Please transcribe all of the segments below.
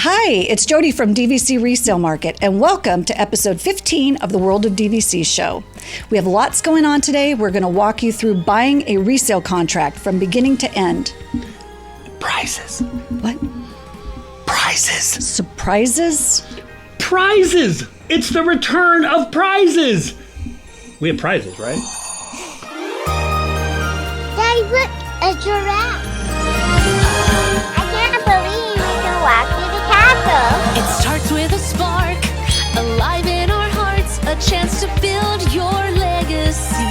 Hi, it's Jodi from DVC Resale Market, and welcome to episode 15 of the World of DVC Show. We have lots going on today. We're going to walk you through buying a resale contract from beginning to end. Prizes. What? Prizes. Surprises? Prizes! It's the return of prizes! We have prizes, right? Daddy, look, a giraffe. I can't believe we can walk through the castle. It starts with a spark, alive in our hearts, a chance to build your legacy.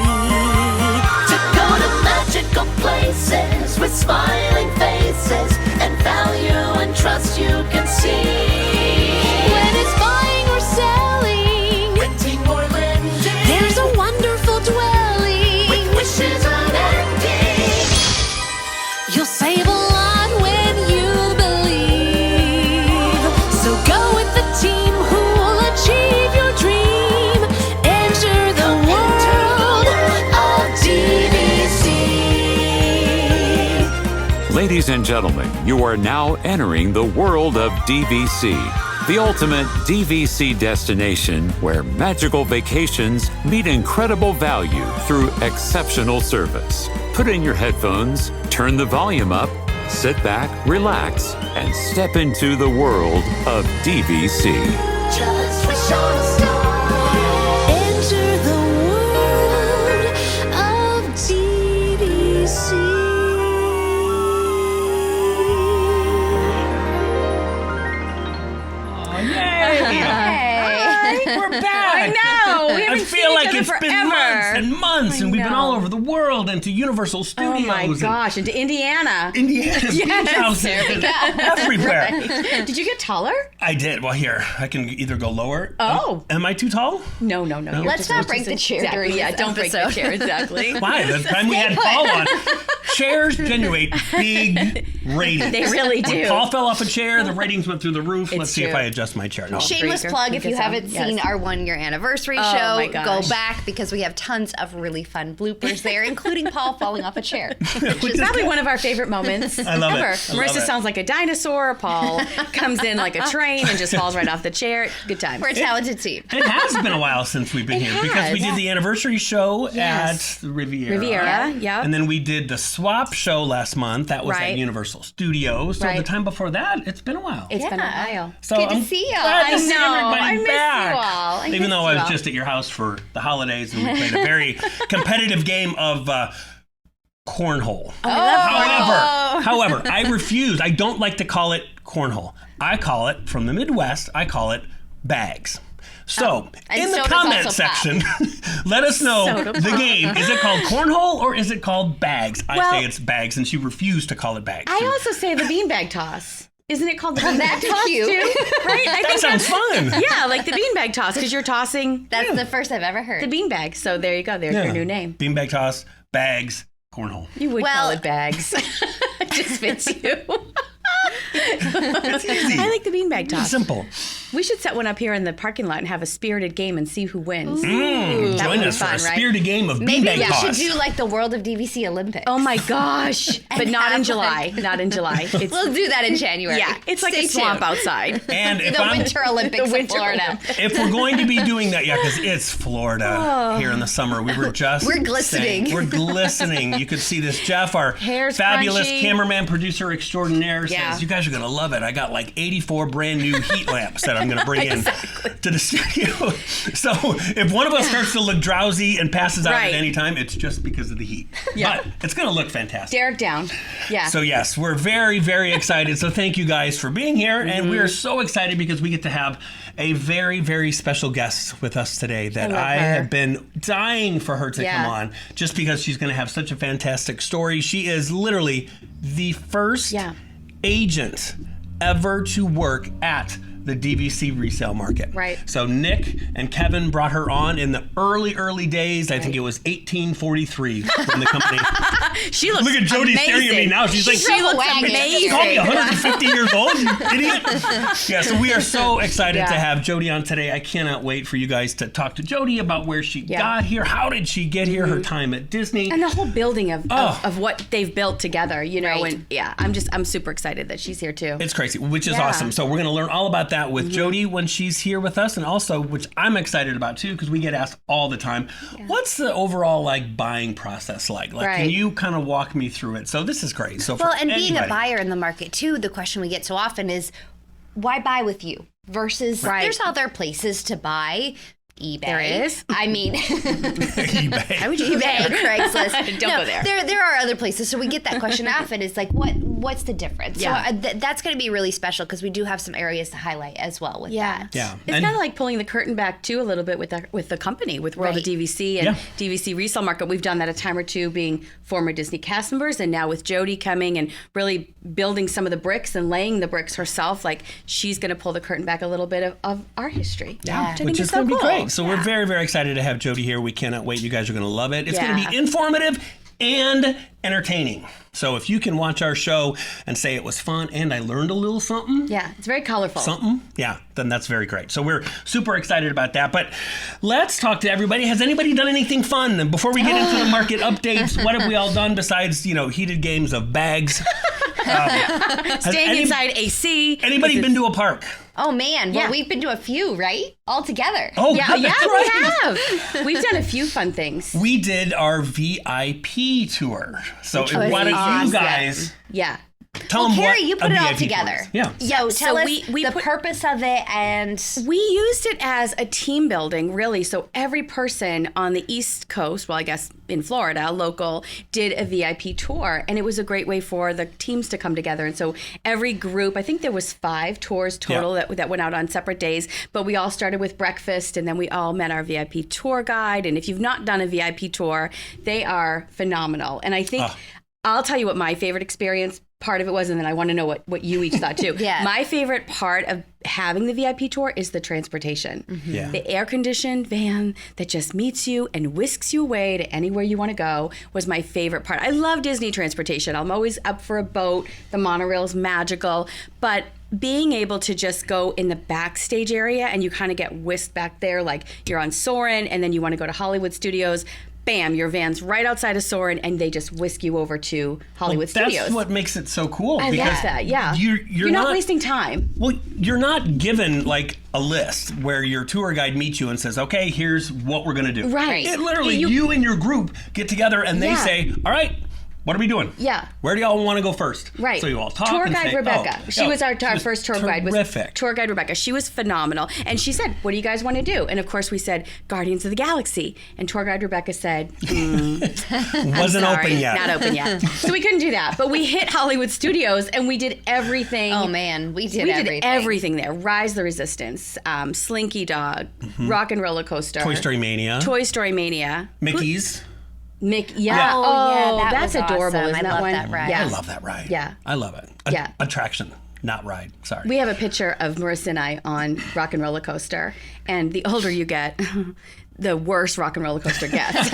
To go to magical places with smiling faces and value and trust you can see. When it's buying or selling, renting or lending, there's a wonderful dwelling with wishes unending. You'll save a lot when you believe. So go with the team who will achieve your dream. Enter the world of DVC. Ladies and gentlemen, you are now entering the world of DVC, the ultimate DVC destination where magical vacations meet incredible value through exceptional service. Put in your headphones, turn the volume up, sit back, relax, and step into the world of DVC. Just wish on a star. Enter the world of DVC. We're back! I know! We haven't I feel like seen each it's other been forever. months and months, and we've been all over the world and to Universal Studios. Oh my gosh, into Indiana. Indiana's beach houses and everywhere. Did you get taller? I did. Well, here, I can either go lower. Oh. Am I too tall? No. Let's not break the chair Exactly, during yeah, this don't break the episode. chair, exactly. Why? The time we had Paul on, chairs generate big ratings. They really When do. Paul fell off a chair, the ratings went through the roof. It's Let's see if true. I adjust my chair. No. Shameless Breaker. plug, if you Breaker haven't sound, seen yes. our 1 year anniversary Oh, show, my go gosh. back because we have tons of really fun bloopers there, including Paul falling off a chair. It's probably one of our favorite moments I love it. ever. I love Marissa it. sounds like a dinosaur. Paul comes in like a train and just falls right off the chair. Good time. We're a talented team. It has been a while since we've been It here because we has. did the anniversary show Yes. at the Riviera. Riviera, yeah. And then we did the swap show last month. That was at Right. Universal Studios. So Right. the time before that, it's been a while. It's been a while. So Good to I'm see y'all. glad to I see know. everybody I miss you back. all. I Even miss though you I was all. just at your house for the holidays and we played a very competitive game of cornhole. However, I refuse. I don't like to call it cornhole. I call it, from the Midwest, I call it bags. So, and in the soda's comment also pop. section, let us know Soda the pop. game. Is it called cornhole or is it called bags? I Well- say it's bags, and she refused to call it bags. I also say the beanbag toss. Isn't it called the beanbag That's toss cute. too? Right? I that think sounds fun. yeah, like the beanbag toss because you're tossing That's the first I've ever heard. the beanbag. So there you go. There's your new name. Beanbag toss, bags, cornhole. You would Well- call it bags. It just fits you. It's easy. I like the beanbag It's toss. simple. We should set one up here in the parking lot and have a spirited game and see who wins. That Join would be us for a fun, right? spirited game of Maybe beanbag we toss. should do like the World of DVC Olympics. Oh my gosh! But not in have July. Not in July. It's We'll do that in January. yeah. It's like Stay a swamp tuned. outside. And if The I'm, Winter Olympics in Florida. if we're going to be doing that, yeah, because it's Florida here in the summer. We were just We're glistening. saying- we're glistening. You could see this. Jeff, our Hair's fabulous crunchy. cameraman, producer extraordinaire, Yeah. says, you guys are going to love it. I got like 84 brand new heat lamps that I'm going to bring in to the studio. So if one of us starts to look drowsy and passes out Right. at any time, it's just because of the heat. Yeah. But it's going to look fantastic. Derek down. Yeah. So yes, we're very, very excited. So thank you guys for being here. And we are Mm-hmm. so excited because we get to have a very, very special guest with us today that love I her. have been dying for her to Yeah. come on just because she's going to have such a fantastic story. She is literally the first Yeah. agent ever to work at the DVC Resale Market. Right. So Nick and Kevin brought her on in the early days. I think it was 1843 when the company. She looks Look at Jodi amazing. staring at me now. She's like, she looks wagon. amazing. you call me 150 years old, you idiot. Yeah, so we are so excited to have Jodi on today. I cannot wait for you guys to talk to Jodi about where she got here. How did she get here? Her time at Disney. And the whole building of what they've built together, you know, and I'm super excited that she's here too. It's crazy, which is awesome. So we're going to learn all about that with Jodi when she's here with us, and also, which I'm excited about too, because we get asked all the time, what's the overall like buying process like? Can you kind of walk me through it? So this is great. So well, and being a buyer in the market too, the question we get so often is, why buy with you versus there's other places to buy. eBay. There is? I mean, eBay. I would eBay, Craigslist. Don't go there. There are other places. So we get that question often. It's like, what's the difference? Yeah. So that's going to be really special because we do have some areas to highlight as well with that. Yeah. It's kind of like pulling the curtain back too a little bit with the company, with World of DVC and DVC Resale Market. We've done that a time or two, being former Disney cast members, and now with Jodi coming and really building some of the bricks and laying the bricks herself, like she's going to pull the curtain back a little bit of our history. Which is going to be great. So we're very, very excited to have Jodi here. We cannot wait. You guys are going to love it. It's going to be informative and entertaining. So if you can watch our show and say it was fun and I learned a little something. Yeah, it's very colorful. Then that's very great. So we're super excited about that. But let's talk to everybody. Has anybody done anything fun? And before we get into the market updates, what have we all done besides, heated games of bags? Staying inside AC. Anybody been to a park? Oh, man. Well, we've been to a few, right? All together. Oh, yeah, that's right. we have. We've done a few fun things. We did our VIP tour. So why don't you guys tell them Carrie, what you put a it all VIP together. tour is. Yeah. So tell us we the purpose of it, and we used it as a team building, really. So every person on the East Coast, well, I guess in Florida, local, did a VIP tour, and it was a great way for the teams to come together. And so every group, I think there was 5 tours total that went out on separate days, but we all started with breakfast, and then we all met our VIP tour guide. And if you've not done a VIP tour, they are phenomenal. And I think I'll tell you what my favorite experience part of it was, and then I want to know what you each thought too. My favorite part of having the VIP tour is the transportation. The air-conditioned van that just meets you and whisks you away to anywhere you want to go was my favorite part. I love Disney transportation. I'm always up for a boat. The monorail is magical, but being able to just go in the backstage area and you kind of get whisked back there, like you're on Soarin' and then you want to go to Hollywood Studios. Bam, your van's right outside of Soarin', and they just whisk you over to Hollywood Studios. That's what makes it so cool. I love that, You're not wasting time. Well, you're not given like a list where your tour guide meets you and says, okay, here's what we're going to do. Right. It literally, you and your group get together and they say, all right, what are we doing? Yeah. Where do y'all want to go first? Right. So you all talk Tour and guide say, Rebecca. She was our first tour guide. Terrific. Tour guide Rebecca. She was phenomenal. And she said, what do you guys want to do? And of course we said, Guardians of the Galaxy. And tour guide Rebecca said, wasn't open yet. Not open yet. So we couldn't do that. But we hit Hollywood Studios and we did everything. oh man, we did everything there. Rise the Resistance, Slinky Dog, Rock and Roller Coaster. Toy Story Mania. Mickey's. That's was adorable. awesome. Isn't I that love one? that ride. I love that ride. Yeah. I love it. Attraction, not ride. Sorry. We have a picture of Marissa and I on Rock and Roller Coaster, and the older you get, the worse Rock and Roller Coaster gets,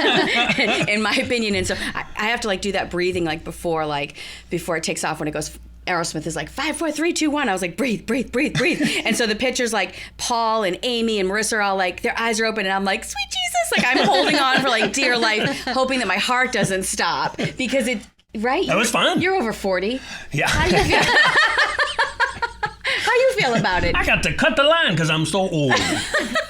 in my opinion. And so I have to do that breathing before it takes off when it goes. Aerosmith is like 5, 4, 3, 2, 1. I was like, breathe. And so the pictures Paul and Amy and Marissa are all their eyes are open, and I'm like, sweet Jesus, I'm holding on for dear life, hoping that my heart doesn't stop because it. Right? That was fun. You're over 40. Yeah. How do you feel? How you feel about it? I got to cut the line because I'm so old.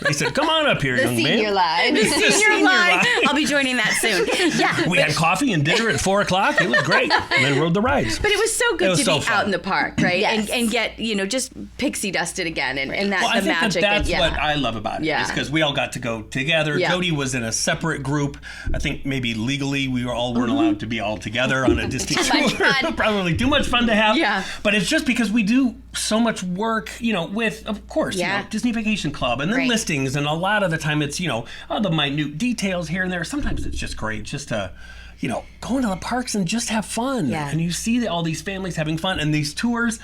They said, come on up here, young man. Senior line. The senior line. I'll be joining that soon. Yeah. We had coffee and dinner at 4 o'clock. It was great. And then rode the rides. But it was so good to be out in the park, right? Yes. And get, just pixie dusted again and that's I the think magic. that's what I love about it. Is because we all got to go together. Yeah. Jodi was in a separate group. I think maybe legally we weren't allowed to be all together on a Disney tour. Probably too much fun to have. Yeah. But it's just because we do so much work, with, of course, Disney Vacation Club and then listings. And a lot of the time it's, all the minute details here and there. Sometimes it's just great just to, go into the parks and just have fun. Yeah. And you see all these families having fun. And these tours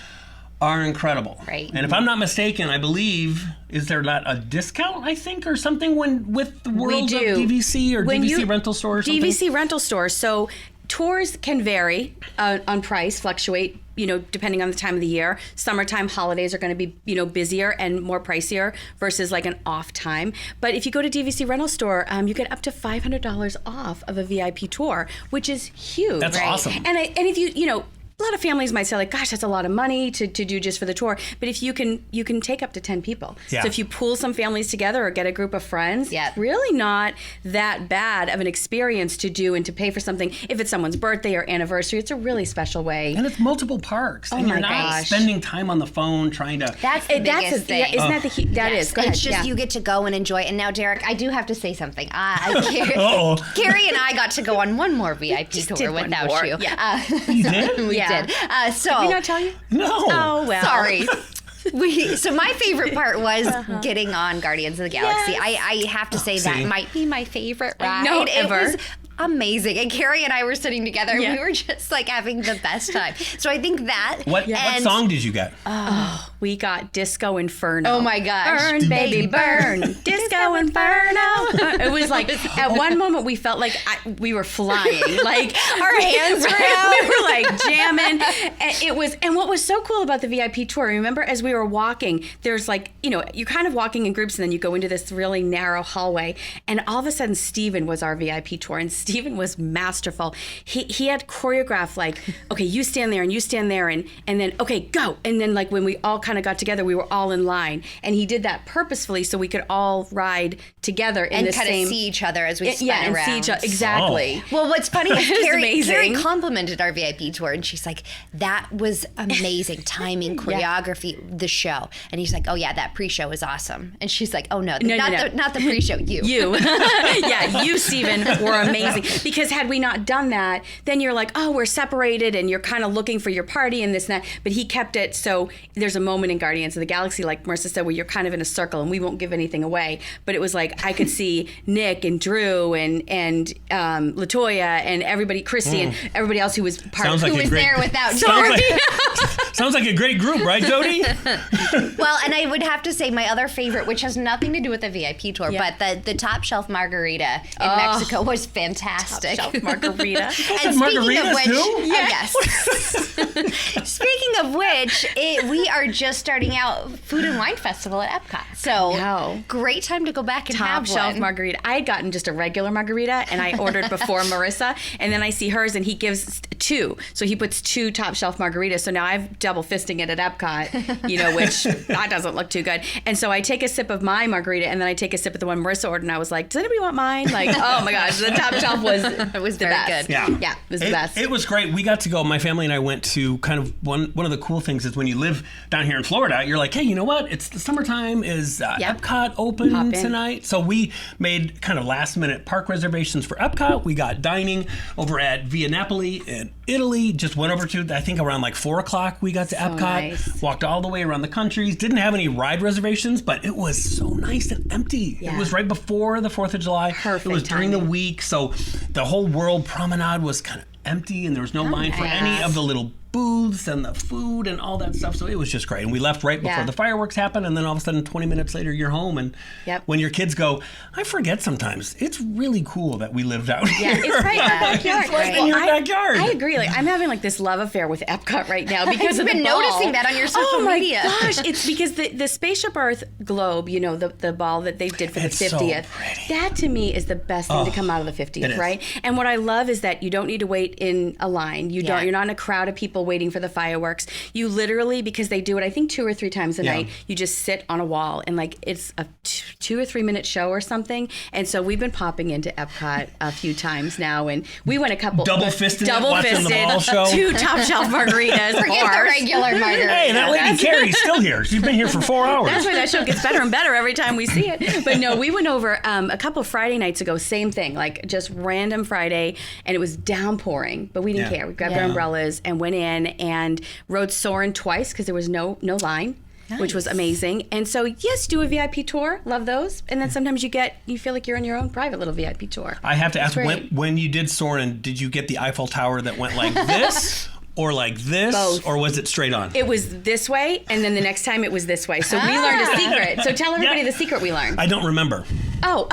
are incredible. Right. And if I'm not mistaken, I believe, is there not a discount, I think, or something with the World of DVC or DVC Rental Store or something? DVC Rental Store. So tours can vary on price, fluctuate, depending on the time of the year. Summertime holidays are going to be, busier and more pricier versus like an off time. But if you go to DVC Rental Store, you get up to $500 off of a VIP tour, which is huge. That's awesome. And if you, a lot of families might say like, gosh, that's a lot of money to do just for the tour. But if you can take up to 10 people. Yeah. So if you pool some families together or get a group of friends, really not that bad of an experience to do and to pay for something. If it's someone's birthday or anniversary, it's a really special way. And it's multiple parks. And you're not spending time on the phone trying to... That's the biggest thing. Yeah, isn't that the... That is. Go ahead. It's just you get to go and enjoy it. And now, Derek, I do have to say something. Carrie and I got to go on one more VIP tour without you. Yeah. You did? We did. So did we not tell you? No. Oh, well. Sorry. So my favorite part was getting on Guardians of the Galaxy. Yes. I have to say that might be my favorite ride. No, it ever. was amazing. And Carrie and I were sitting together and we were just like having the best time. So I think that... What song did you get? We got Disco Inferno. Oh my gosh. Burn, baby, burn. Disco Inferno. It was like, at one moment we felt like we were flying. Like, our hands were out. We were like jamming. And what was so cool about the VIP tour, remember as we were walking, there's like, you're kind of walking in groups and then you go into this really narrow hallway. And all of a sudden, Steven was our VIP tour. And Steven was masterful. He had choreographed like, okay, you stand there and you stand there and then, okay, go. And then like when we all kind of got together, we were all in line. And he did that purposefully so we could all ride together in the same... And kind of see each other as we spun around. See each other. Exactly. Oh. Well, what's funny is Carrie amazing. complimented our VIP tour and she's like, that was amazing. Timing, choreography, the show. And he's like, oh yeah, that pre-show was awesome. And she's like, oh no, not the pre-show, you. You. Yeah, you, Steven, were amazing. Because had we not done that, then you're like, oh, we're separated and you're kind of looking for your party and this and that. But he kept it so there's a moment in Guardians of the Galaxy, like Marissa said, where you're kind of in a circle and we won't give anything away. But it was like I could see Nick and Drew and LaToya and everybody, Christy and everybody else who was part of who was there without Sorry. Sounds like a great group, right, Jodi? Well, and I would have to say my other favorite, which has nothing to do with the VIP tour, but the top shelf margarita in Mexico was fantastic. Top shelf margarita. And speaking of which, yes. Speaking of which, we are just starting out Food and Wine Festival at Epcot. So great time to go back and have top shelf one. margarita. I had gotten just a regular margarita and I ordered before Marissa, and then I see hers and he gives 2. So he puts 2 top shelf margaritas. So now I'm double fisting it at Epcot, which that doesn't look too good. And so I take a sip of my margarita and then I take a sip of the one Marissa ordered and I was like, does anybody want mine? Like, oh my gosh, the top shelf was the very best. good. Yeah, it was the best. It was great. We got to go, my family and I went to kind of one of the cool things is when you live down here in Florida, you're like, hey, you know what? It's the summertime. Is Epcot open tonight? So we made kind of last minute park reservations for Epcot. We got dining over at Via Napoli in Italy. Just went over to, I think around like 4 o'clock we got to Epcot. Nice. Walked all the way around the countries. Didn't have any ride reservations, but it was so nice and empty. Yeah. It was right before the 4th of July. Perfect It was during the timing. week. So the whole World Promenade was kind of empty and there was no line for any of the little booths and the food and all that stuff. So it was just great. And we left right before the fireworks happened. And then all of a sudden, 20 minutes later, you're home. And when your kids go, I forget sometimes, it's really cool that we lived out here. Yeah, it's right in our backyard. It's right in your backyard. I agree. Like I'm having like this love affair with Epcot right now because I've been noticing that on your social media. Oh my gosh, it's because the Spaceship Earth globe, the ball that they did for the 50th. So pretty. That to me is the best thing to come out of the 50th, right? And what I love is that you don't need to wait in a line. You're not in a crowd of people waiting for the fireworks. You literally, because they do it I think 2 or 3 times a night, you just sit on a wall and like it's a 2 or 3 minute show or something. And so we've been popping into Epcot a few times now and we went a couple double-fisted watching the ball show. 2 top shelf margaritas. Forget the regular margarita. Hey, that lady Carrie's still here. She's been here for 4 hours. That's why that show gets better and better every time we see it. But no, we went over a couple Friday nights ago, same thing, like just random Friday, and it was downpouring, but we didn't care. We grabbed our umbrellas and went in and rode Soarin' twice because there was no line. Nice. Which was amazing. And so, yes, do a VIP tour. Love those. And then sometimes you feel like you're on your own private little VIP tour. I have to ask, when you did Soarin', did you get the Eiffel Tower that went like this? or like this? Both. Or was it straight on? It was this way, and then the next time it was this way. So we learned a secret. So tell everybody the secret we learned. I don't remember. Oh.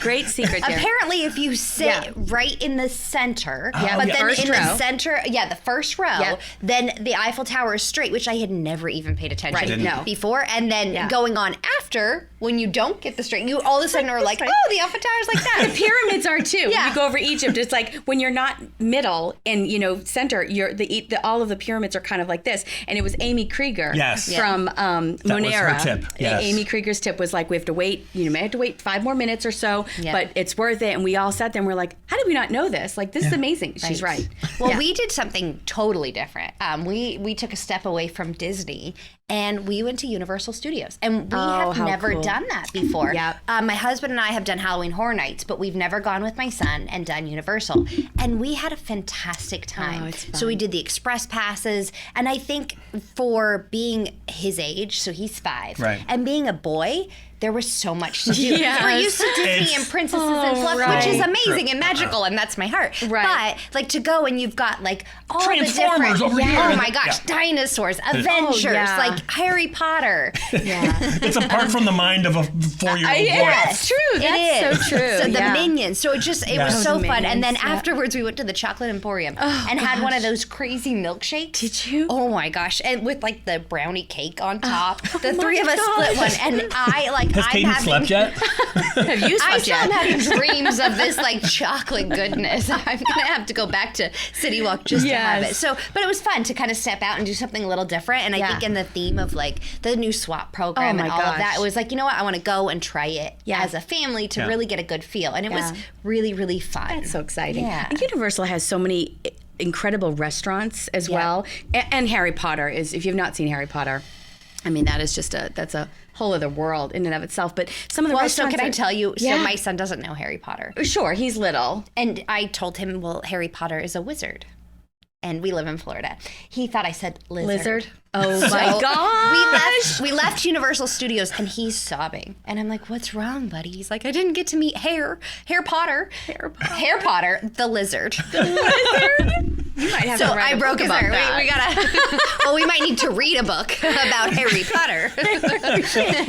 Great secret there. Apparently, if you sit right in the center, but then first in row. the center, the first row, then the Eiffel Tower is straight, which I had never even paid attention before. And then going on after, when you don't get the straight, you all of a sudden are like, oh, the Eiffel Tower's like that. The pyramids are too. When you go over Egypt, it's like when you're not middle and center, you're all of the pyramids are kind of like this. And it was Amy Krieger from Monera. Was her tip. Yes. Amy Krieger's tip was like, we have to wait. You may have to wait 5 more minutes or so, but it's worth it. And we all sat there and we're like, how did we not know this? Like, this is amazing. She's right. Well, we did something totally different. We took a step away from Disney and we went to Universal Studios. And we have never done that before. My husband and I have done Halloween Horror Nights, but we've never gone with my son and done Universal. And we had a fantastic time. It's fun. So we did the express passes. And I think for being his age, so he's 5, and being a boy, there was so much to do. We're used to Disney and princesses and fluff, which is amazing and magical, and that's my heart. But like to go and you've got like all the different, over here. oh my gosh, dinosaurs, Avengers, like Harry Potter. It's apart from the mind of a 4-year-old boy. That's true. That's so true. So the Minions. So it was so fun. And then afterwards we went to the Chocolate Emporium and had one of those crazy milkshakes. Did you? Oh my gosh. And with like the brownie cake on top. The three of us split one. And Has Katie slept yet? Have you slept yet? I'm having dreams of this like chocolate goodness. I'm gonna have to go back to City Walk just to have it. So, but it was fun to kind of step out and do something a little different. And I think in the theme of like the new swap program and all of that, it was like, you know what, I want to go and try it as a family to really get a good feel. And it was really, really fun. That's so exciting. Yeah. Universal has so many incredible restaurants as well. And Harry Potter is, if you've not seen Harry Potter, I mean, that is just that's a whole other world in and of itself. But some of the restaurants. So can I tell you? So my son doesn't know Harry Potter. Sure, he's little. And I told him, well, Harry Potter is a wizard. And we live in Florida. He thought I said lizard. Oh my gosh. We left Universal Studios and he's sobbing. And I'm like, what's wrong, buddy? He's like, I didn't get to meet Harry Potter, the lizard. The lizard? You might have so to write I a broke book his about heart. that. We gotta. Well, we might need to read a book about Harry Potter.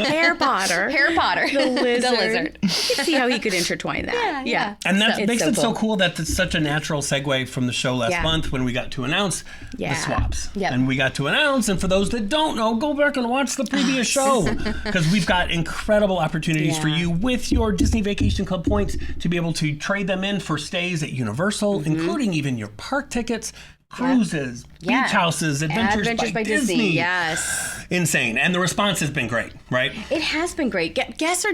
Harry Potter. The lizard. You can see how he could intertwine that. Yeah. And that makes it so cool that it's such a natural segue from the show last month when we got to announce the swaps. And we got to announce, and for those that don't know, go back and watch the previous show because we've got incredible opportunities for you with your Disney Vacation Club points to be able to trade them in for stays at Universal, including even your park tickets, cruises, beach houses, Adventures by Disney. Yes. Insane. And the response has been great, right? It has been great. Guests are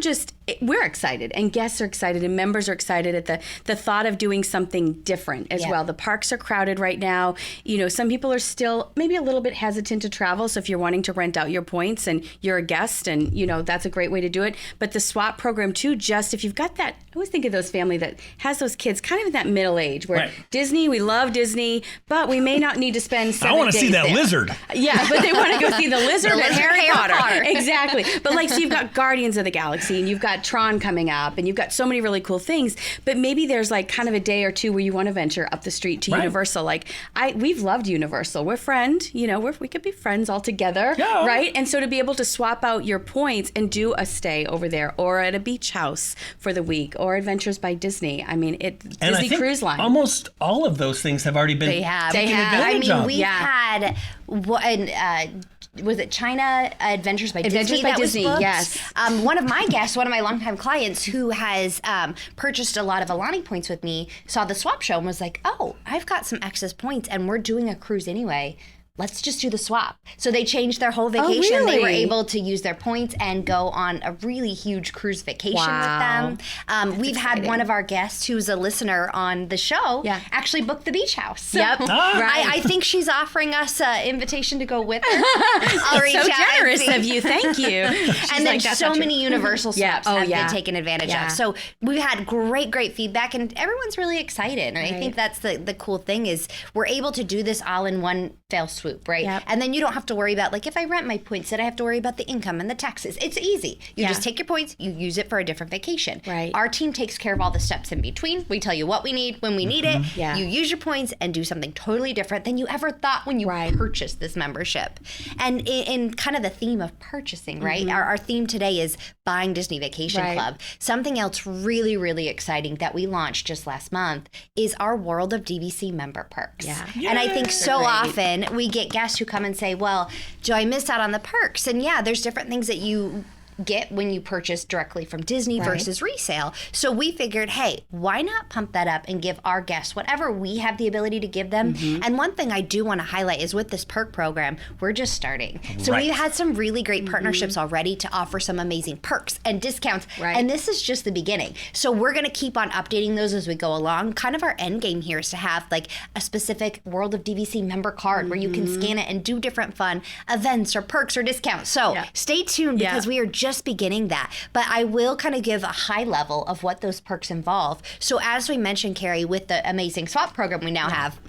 we're excited, and guests are excited, and members are excited at the thought of doing something different as well. The parks are crowded right now. You know, some people are still maybe a little bit hesitant to travel, so if you're wanting to rent out your points and you're a guest, and, you know, that's a great way to do it. But the swap program, too, just if you've got that, I always think of those family that has those kids kind of in that middle age where Disney, we love Disney, but we may not need to spend 7 days I want to see that there. lizard. Yeah, but they want to go see the lizard and Harry Potter. Potter. Exactly. But like, so you've got Guardians of the Galaxy, and you've got Tron coming up, and you've got so many really cool things. But maybe there's like kind of a day or two where you want to venture up the street to Universal. Like we've loved Universal. We're friends, you know, we could be friends all together, right? And so to be able to swap out your points and do a stay over there or at a beach house for the week or Adventures by Disney. I mean, Disney Cruise Line. Almost all of those things have already been They have. I mean, we've had was it China Adventures by Disney? By Disney, yes. One of my guests, one of my longtime clients who has purchased a lot of Alani points with me, saw the swap show and was like, oh, I've got some excess points and we're doing a cruise anyway. Let's just do the swap. So they changed their whole vacation. Oh, really? They were able to use their points and go on a really huge cruise vacation with them. We've had one of our guests who's a listener on the show actually book the beach house. So I think she's offering us an invitation to go with her. I'll reach so out generous of you. Thank you. And then so many Universal swaps have been taken advantage of. So we've had great feedback, and everyone's really excited. And I think that's the cool thing is we're able to do this all in one fell swoop. swoop, right? Yep. And then you don't have to worry about, like, if I rent my points, then I have to worry about the income and the taxes. It's easy. You just take your points, you use it for a different vacation. Right. Our team takes care of all the steps in between. We tell you what we need when we need it. Yeah. You use your points and do something totally different than you ever thought when you purchased this membership. And in kind of the theme of purchasing, right? Our theme today is buying Disney Vacation Club. Something else really, really exciting that we launched just last month is our World of DVC member perks. Yeah. And I think so often we get guests who come and say, well, do I miss out on the perks? And yeah, there's different things that you get when you purchase directly from Disney versus resale. So we figured, hey, why not pump that up and give our guests whatever we have the ability to give them? And one thing I do want to highlight is with this perk program, we're just starting. So we've had some really great partnerships already to offer some amazing perks and discounts. And this is just the beginning. So we're going to keep on updating those as we go along. Kind of our end game here is to have like a specific World of DVC member card where you can scan it and do different fun events or perks or discounts. So stay tuned because we are just beginning that. But I will kind of give a high level of what those perks involve. So as we mentioned, Kerri, with the amazing swap program we now have,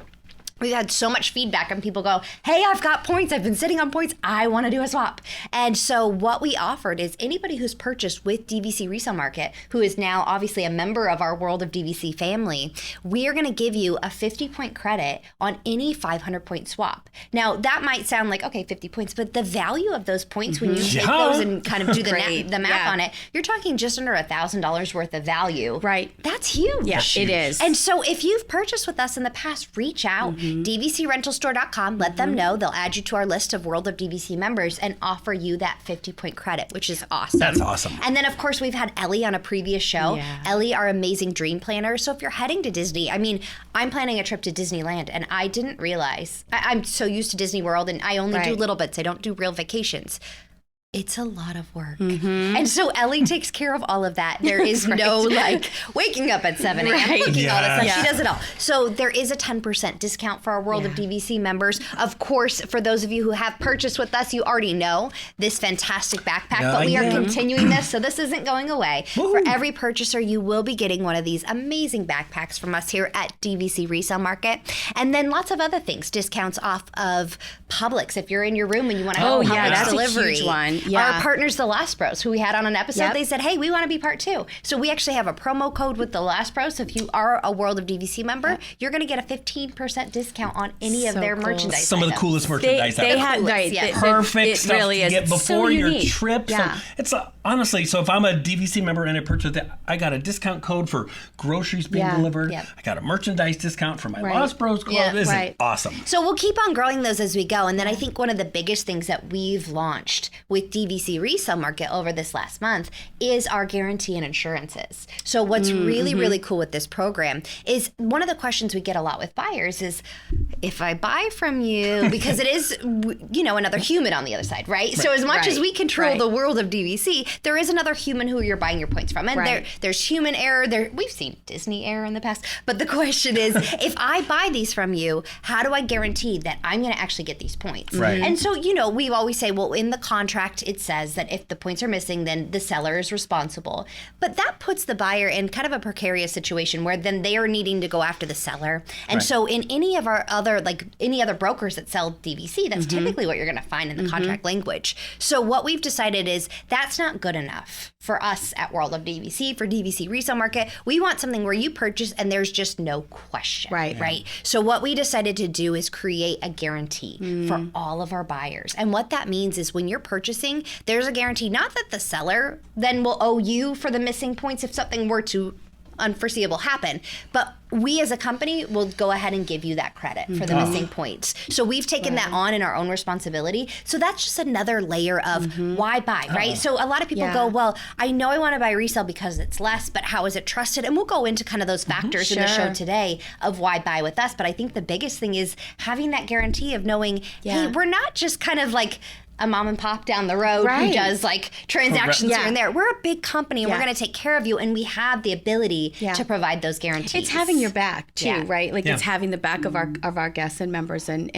we've had so much feedback and people go, hey, I've got points. I've been sitting on points. I want to do a swap. And so what we offered is anybody who's purchased with DVC Resale Market, who is now obviously a member of our World of DVC family, we are going to give you a 50-point credit on any 500-point swap. Now, that might sound like, okay, 50 points, but the value of those points when you take those and kind of do the math on it, you're talking just under $1,000 worth of value. Right. That's huge. Yeah, it is. And so if you've purchased with us in the past, reach out. DVCrentalstore.com. Let them know. They'll add you to our list of World of DVC members and offer you that 50-point credit, which is awesome. That's awesome. And then, of course, we've had Ellie on a previous show. Yeah. Ellie, our amazing dream planner. So if you're heading to Disney, I mean, I'm planning a trip to Disneyland, and I didn't realize. I'm so used to Disney World, and I only do little bits. I don't do real vacations. It's a lot of work. And so Ellie takes care of all of that. There is no like waking up at 7 a.m. cooking all this stuff. She does it all. So there is a 10% discount for our World of DVC members. Of course, for those of you who have purchased with us, you already know this fantastic backpack, but we are continuing this, so this isn't going away. For every purchaser, you will be getting one of these amazing backpacks from us here at DVC Resale Market. And then lots of other things, discounts off of Publix. If you're in your room and you want to have that's delivery. a huge one. Our partners, the Last Bros, who we had on an episode, they said, hey, we want to be part 2. So we actually have a promo code with the Last Bros. So if you are a World of DVC member, you're going to get a 15% discount on any of their merchandise. Some of the coolest merchandise they have perfect stuff really to get before your unique. trip. So it's honestly, so if I'm a DVC member and I purchase it, I got a discount code for groceries being delivered. I got a merchandise discount for my Lost Bros Club. This is awesome. So we'll keep on growing those as we go. And then I think one of the biggest things that we've launched with DVC Resale Market over this last month is our guarantee and insurances. So what's really, really cool with this program is one of the questions we get a lot with buyers is, if I buy from you, because it is, another human on the other side, right? So as much as we control the world of DVC, there is another human who you're buying your points from. And there's human error. We've seen Disney error in the past. But the question is, if I buy these from you, how do I guarantee that I'm going to actually get these points? And so, we always say, well, in the contract, it says that if the points are missing, then the seller is responsible. But that puts the buyer in kind of a precarious situation where then they are needing to go after the seller. And so in any of our other, any other brokers that sell DVC, that's typically what you're going to find in the contract language. So what we've decided is that's not good enough for us at World of DVC, for DVC Resale Market. We want something where you purchase and there's just no question. Right. So what we decided to do is create a guarantee for all of our buyers. And what that means is when you're purchasing, there's a guarantee, not that the seller then will owe you for the missing points if something were to unforeseeable happen, but we as a company will go ahead and give you that credit for the missing points. So we've taken that on in our own responsibility. So that's just another layer of why buy, right? So a lot of people go, well, I know I want to buy resale because it's less, but how is it trusted? And we'll go into kind of those factors in the show today of why buy with us. But I think the biggest thing is having that guarantee of knowing, hey, we're not just kind of like a mom and pop down the road who does transactions here and there. We're a big company and we're going to take care of you, and we have the ability to provide those guarantees. It's having your back too, right? It's having the back of our guests and members, and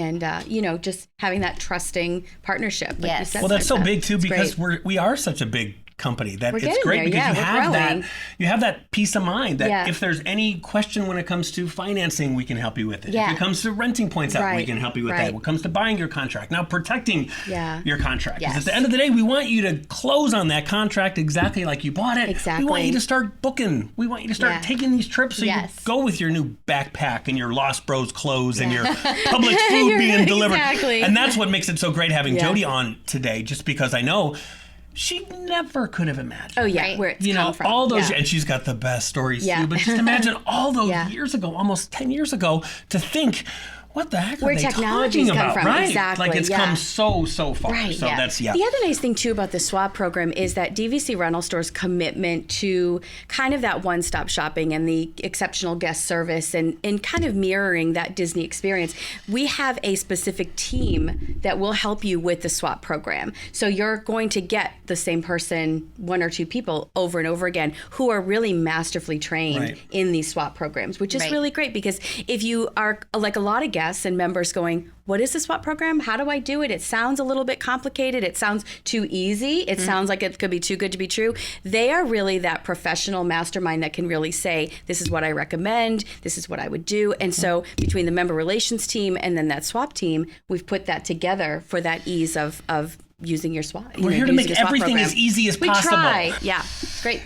just having that trusting partnership. Like you said, well, that's so big too, because we are such a big company. That We're it's getting great there. because Yeah, you we're have growing. you have that peace of mind that Yeah. if there's any question when it comes to financing, we can help you with it. Yeah. If it comes to renting points out, we Right. can help you with Right. that. When it comes to buying your contract, now protecting Yeah. your contract. Because Yes. at the end of the day, we want you to close on that contract exactly like you bought it. Exactly. We want you to start booking. We want you to start Yeah. taking these trips so Yes. you go with your new backpack and your Lost Bros clothes and your Publix food being delivered. Exactly. And that's what makes it so great having Jodi on today, just because I know she never could have imagined. Oh yeah, Right. where it's You know, come from. all those, Yeah. and she's got the best stories Yeah. too. But just imagine all those Yeah. years ago, almost 10 years ago, to think, what the heck Where are they technology's talking come about? from. Right? Exactly, Like it's yeah. come so far. Right, so yeah. that's The other nice thing too about the swap program is that DVC Rental Store's commitment to kind of that one-stop shopping and the exceptional guest service and kind of mirroring that Disney experience. We have a specific team that will help you with the swap program. So you're going to get the same person, one or two people over and over again who are really masterfully trained Right. in these swap programs, which is Right. really great because if you are like a lot of guests and members going, what is the swap program? How do I do it? It sounds a little bit complicated. It sounds too easy. It sounds like it could be too good to be true. They are really that professional mastermind that can really say, this is what I recommend. This is what I would do. And so between the member relations team and then that swap team, we've put that together for that ease of using your swap. We're here to make everything as easy as possible. We try. Yeah. Great.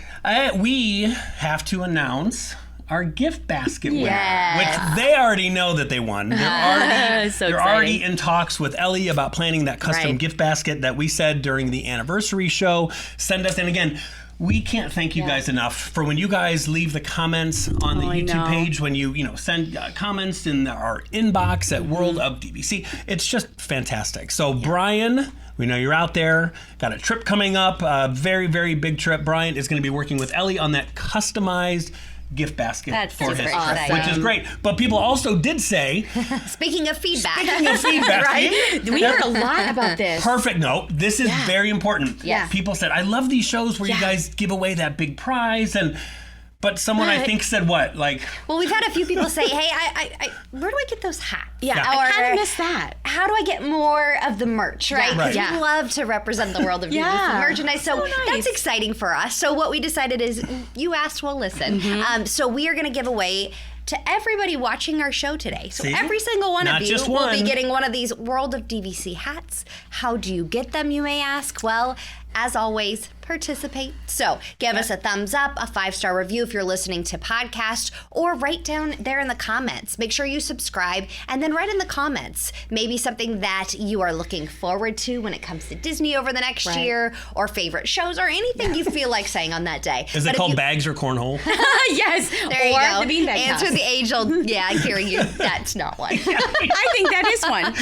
We have to announce our gift basket winner, Yes. which they already know that they won. They're So already exciting. in talks with Ellie about planning that custom Right. gift basket that we said during the anniversary show. Send us, and again, we can't thank you guys enough for when you guys leave the comments on the I YouTube know. page, when you send comments in our inbox at World of DVC. It's just fantastic. So Brian, we know you're out there, got a trip coming up, a very, very big trip. Brian is going to be working with Ellie on that customized gift basket That's for his super trip, exciting. which is great. But people also did say, Speaking of feedback. Right? We heard a lot about this. perfect. No, this is very important. Yes. People said, I love these shows where you guys give away that big prize. But someone I But- think said what? Like, Well, we've had a few people say, "Hey, I where do I get those hats?" Yeah, Yeah. I kind Or, of miss that. How do I get more of the merch, right? Yeah. Right. Because we love to represent the world of Yeah. DVC merchandise. So, So nice. that's exciting for us. So what we decided is, you asked, we'll listen. So we are going to give away to everybody watching our show today. So See? every single one Not of you just will be one. getting one of these World of DVC hats. How do you get them, you may ask? Well, as always, participate. So give us a thumbs up, a 5-star review if you're listening to podcast, or write down there in the comments. Make sure you subscribe, and then write in the comments maybe something that you are looking forward to when it comes to Disney over the next Right. year, or favorite shows, or anything you feel like saying on that day. is But it if called you- bags or cornhole? Yes. There you or go. the beanbag Answer toss. the age-old. Yeah, I'm hearing you. That's not one. I think that is one.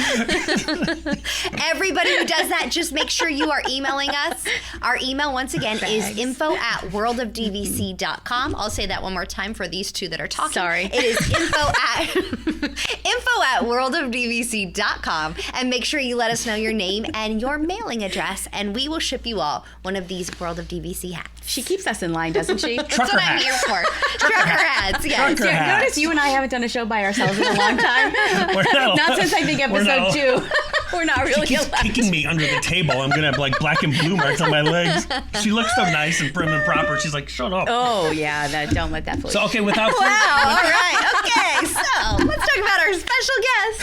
Everybody who does that, just make sure you are emailing us. Our email, once again, is info@worldofdvc.com. I'll say that one more time for these two that are talking. Sorry. It is info@worldofdvc.com. And make sure you let us know your name and your mailing address, and we will ship you all one of these World of DVC hats. She keeps us in line, doesn't she? That's Trucker what I'm hats. here for. Trucker hats, yes. Trucker hats. Notice you and I haven't done a show by ourselves in a long time. We're not Not since I think we're not episode 2. We're not really She keeps allowed. kicking me under the table. I'm gonna have like black and blue marks on my legs. She looks so nice and prim and proper. She's like, shut up. Oh yeah, don't let that fool you. So okay, without further, Wow, all right. Okay, so let's talk about our special guest.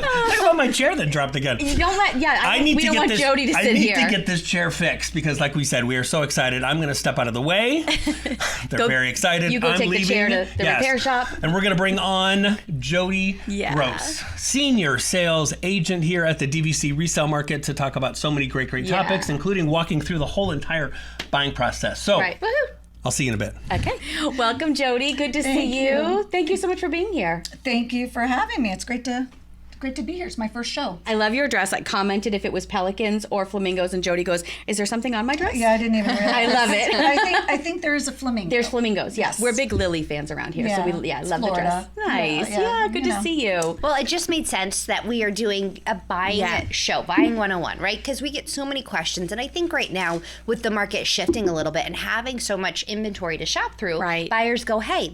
talk about my chair that dropped again. You don't let. Yeah, I need we to don't get want this. Jodi to I sit need here. to get this chair fixed because, like we said, we are so excited. I'm going to step out of the way. They're Go- very excited. you go I'm take the leaving. chair to the repair shop. And we're going to bring on Jodi Yeah. Gross, senior sales agent here at the DVC Resale Market, to talk about so many great Yeah. topics, including walking through the whole entire buying process. So Right. Woohoo. I'll see you in a bit. Okay. Welcome, Jodi. Good to see you. Thank you so much for being here. Thank you for having me. It's great to be here. It's my first show. I love your dress. I commented if it was pelicans or flamingos, and Jodi goes, "Is there something on my dress?" Yeah, I didn't even realize. I love it. I think there is a flamingo. There's flamingos. Yes, we're big Lily fans around here, so Yeah, we it's love the dress. Florida. Nice. Yeah, Yeah, good you to know. see you. Well, it just made sense that we are doing a buying show, Buying 101, right? Because we get so many questions. And I think right now, with the market shifting a little bit and having so much inventory to shop through, Right. buyers go, hey,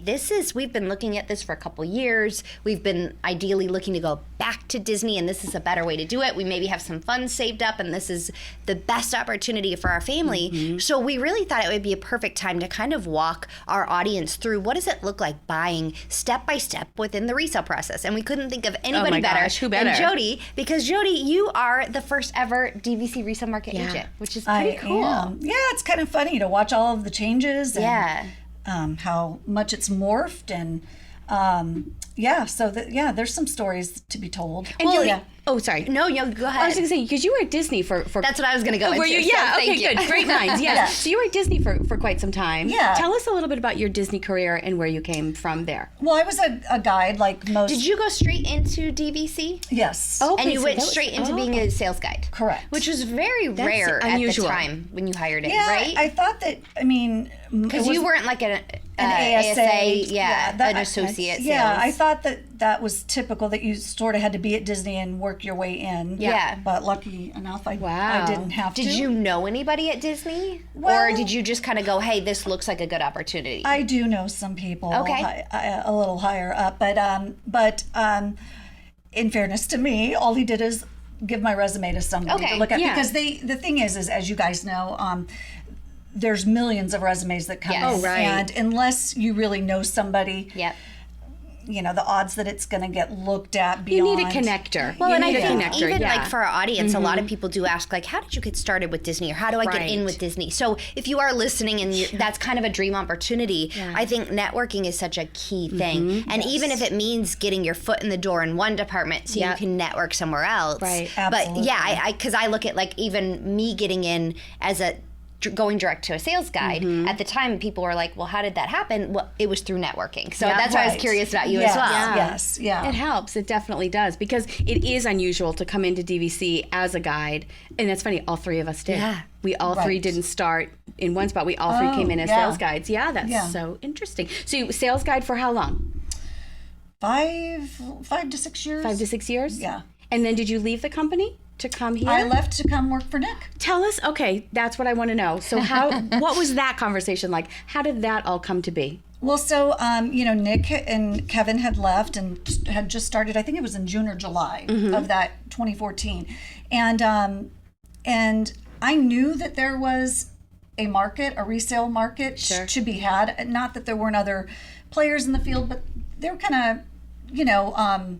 we've been looking at this for a couple years. We've been ideally looking to go back back to Disney and this is a better way to do it. We maybe have some funds saved up and this is the best opportunity for our family. So we really thought it would be a perfect time to kind of walk our audience through what does it look like buying step by step within the resale process. And we couldn't think of anybody who better than Jodi, because Jodi, you are the first ever DVC Resale Market agent, which is pretty cool. Yeah, it's kind of funny to watch all of the changes and how much it's morphed and there's some stories to be told. And Jodi, oh, sorry. No, go ahead. I was going to say, because you were at Disney for That's what I was going to go into. Were you? Yeah, so okay, good. Great minds, yes. Yeah. So you were at Disney for quite some time. Yeah. Tell us a little bit about your Disney career and where you came from there. Well, I was a guide like most. Did you go straight into DVC? Yes. Oh, And you went straight into being a sales guide? Correct. Which was very rare unusual. at the time when you hired it, Yeah, right? I thought that, Because you weren't like an ASA, an associate sales. Yeah, I thought that was typical, that you sort of had to be at Disney and work your way in. Yeah. But lucky enough, I Wow. didn't have to. Did you know anybody at Disney? Well- or did you just kind of go, hey, this looks like a good opportunity? I do know some people Okay. a little higher up, but in fairness to me, all he did is give my resume to somebody Okay, to look at. yeah. Because the thing is as you guys know, there's millions of resumes that come Yes. in. Oh, right. And unless you really know somebody, Yep. the odds that it's going to get looked at You beyond. need a connector. Well, you and I need a think connector, even yeah. like for our audience, a lot of people do ask, like, how did you get started with Disney, or how do I get in Right. with Disney? So if you are listening and that's kind of a dream opportunity, I think networking is such a key thing. And even if it means getting your foot in the door in one department so you can network somewhere else. Right. But Absolutely. yeah, because I look at like even me getting in as going direct to a sales guide. At the time, people were like, well, how did that happen? Well, it was through networking. So that's why I was Right. curious about you Yes, as well. Yes, yeah. It helps. It definitely does, because it is unusual to come into DVC as a guide. And it's funny, all three of us did. Yeah. We all three Right. didn't start in one spot. We all three came in as yeah. sales guides. Yeah, that's so interesting. So you sales guide for how long? 5 to 6 years. 5 to 6 years? Yeah. And then did you leave the company to come here? I left to come work for Nick. Tell us. Okay, that's what I want to know. So what was that conversation like? How did that all come to be? Well, so, Nick and Kevin had left and had just started, I think it was in June or July of that 2014. And I knew that there was a resale market to be had. Not that there weren't other players in the field, but they were kind of,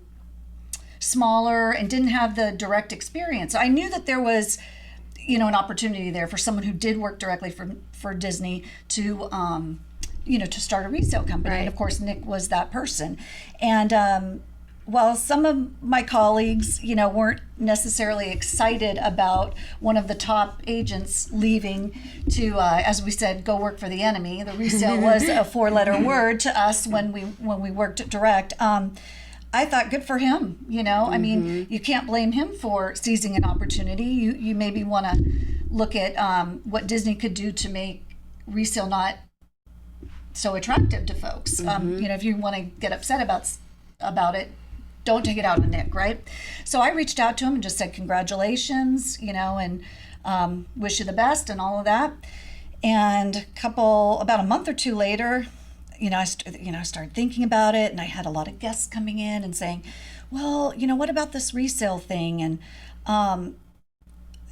smaller and didn't have the direct experience. So I knew that there was, an opportunity there for someone who did work directly for Disney to, to start a resale company. And of course, Nick was that person. And while some of my colleagues, weren't necessarily excited about one of the top agents leaving to, as we said, go work for the enemy. The resale was a 4-letter word to us when we worked direct. I thought, good for him. I mean, you can't blame him for seizing an opportunity. You maybe want to look at what Disney could do to make resale not so attractive to folks. If you want to get upset about it, don't take it out on Nick, right? So I reached out to him and just said, congratulations, and wish you the best and all of that. And about a month or two later, I started thinking about it, and I had a lot of guests coming in and saying, well, what about this resale thing?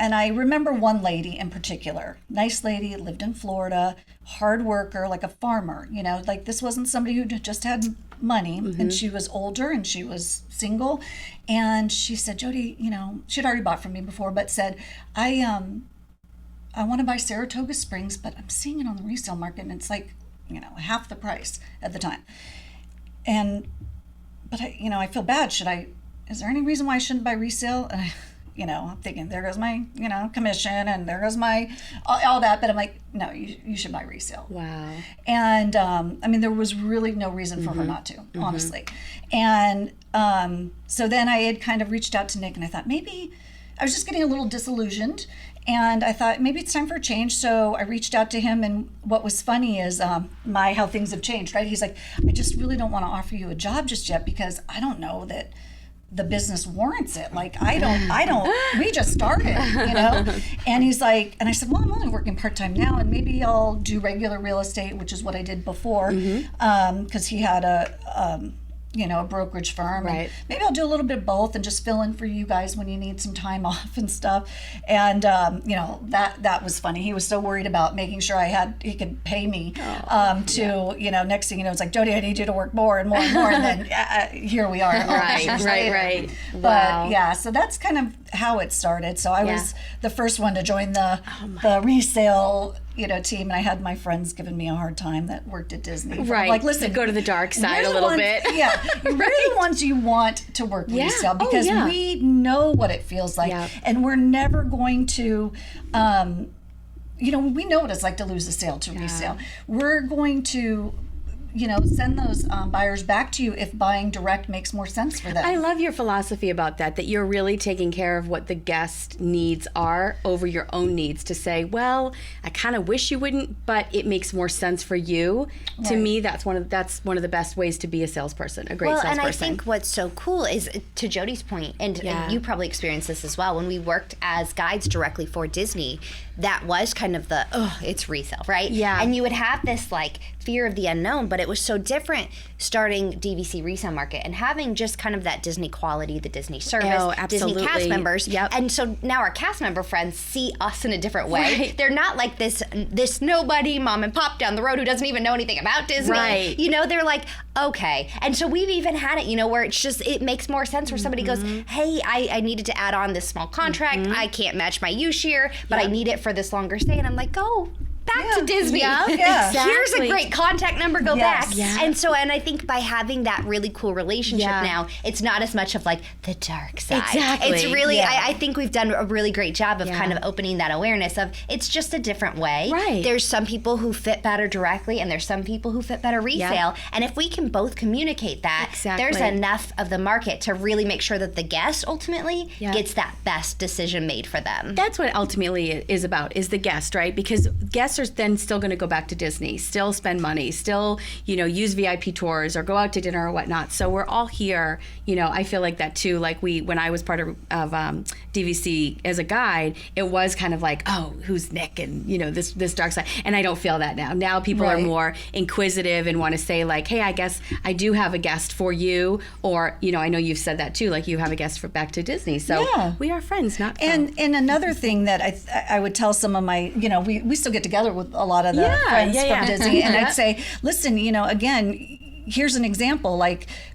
And I remember one lady in particular, nice lady, lived in Florida, hard worker, like a farmer, like this wasn't somebody who just had money, and she was older and she was single. And she said, Jodi, she'd already bought from me before, but said, I want to buy Saratoga Springs, but I'm seeing it on the resale market and it's like, half the price at the time. But I feel bad. Is there any reason why I shouldn't buy resale? And I'm thinking, there goes my, commission, and there goes my, all that. But I'm like, no, you should buy resale. Wow. And, there was really no reason for her not to, honestly. And so then I had kind of reached out to Nick, and I thought maybe I was just getting a little disillusioned. And I thought maybe it's time for a change. So I reached out to him, and what was funny is how things have changed, right? He's like, I just really don't want to offer you a job just yet because I don't know that the business warrants it. Like, we just started, And he's like, and I said, well, I'm only working part-time now, and maybe I'll do regular real estate, which is what I did before, because he had a brokerage firm. Right. And maybe I'll do a little bit of both and just fill in for you guys when you need some time off and stuff. And, that was funny. He was so worried about making sure he could pay me next thing you know, it's like, Jodi, I need you to work more and more and more. And then here we are. Right. But yeah, so that's kind of how it started. So I was the first one to join the resale team, and I had my friends giving me a hard time that worked at Disney. But Right. I'm like, listen, go to the dark side a we're the little ones- bit. Yeah. We're the ones you want to work resale because we know what it feels like. Yeah. And we're never going to, we know what it's like to lose a sale to resale. We're going to send those buyers back to you if buying direct makes more sense for them. I love your philosophy about that you're really taking care of what the guest needs are over your own needs, to say, well, I kind of wish you wouldn't, but it makes more sense for you. Right. To me, that's one of the best ways to be a salesperson, a great salesperson. And I think what's so cool is, to Jodi's point, and you probably experienced this as well, when we worked as guides directly for Disney, that was kind of it's resale, right? Yeah. And you would have this fear of the unknown, but it was so different starting DVC Resale Market and having just kind of that Disney quality, the Disney service, Disney cast members. Yep. And so now our cast member friends see us in a different way. Right. They're not like this nobody mom and pop down the road who doesn't even know anything about Disney. Right. They're like, okay. And so we've even had it, where it's just, it makes more sense where somebody goes, hey, I needed to add on this small contract. I can't match my use year, but I need it for this longer stay. And I'm like, go back to Disney. Yeah. Here's a great contact number, go back. Yeah. And I think by having that really cool relationship now, it's not as much of the dark side. Exactly. It's really, I think we've done a really great job of kind of opening that awareness of, it's just a different way. Right. There's some people who fit better directly, and there's some people who fit better resale. And if we can both communicate that, there's enough of the market to really make sure that the guest ultimately gets that best decision made for them. That's what ultimately it is about, is the guest, right? Because guests are then still going to go back to Disney, still spend money, still, use VIP tours or go out to dinner or whatnot. So we're all here, I feel like that too. When I was part of DVC as a guide, it was kind of like, oh, who's Nick? And, this dark side. And I don't feel that now. Now people are more inquisitive and want to say hey, I guess I do have a guest for you. Or, I know you've said that too, you have a guest for back to Disney. So we are friends, not foes. And another thing that I would tell some of my, we still get together with a lot of the friends from Disney, and I'd say, listen, again, here's an example,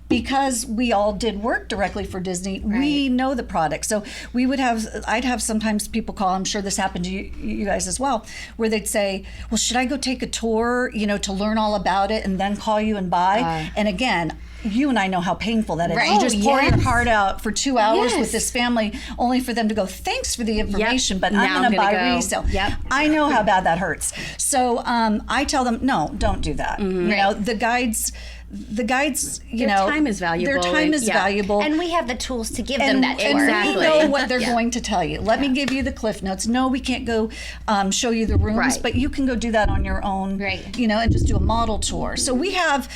because we all did work directly for Disney, we know the product. So I'd have sometimes people call, I'm sure this happened to you guys as well, where they'd say, well, should I go take a tour, to learn all about it and then call you and buy? And again, you and I know how painful that is. Right. You just pour your heart out for 2 hours with this family, only for them to go, thanks for the information, but I'm going to buy resale. I know how bad that hurts. So I tell them, no, don't do that. The guides, their time is valuable. Their time is valuable. And we have the tools to give them that tour. And we know what they're going to tell you. Let me give you the cliff notes. No, we can't go show you the rooms, but you can go do that on your own, and just do a model tour. So we have,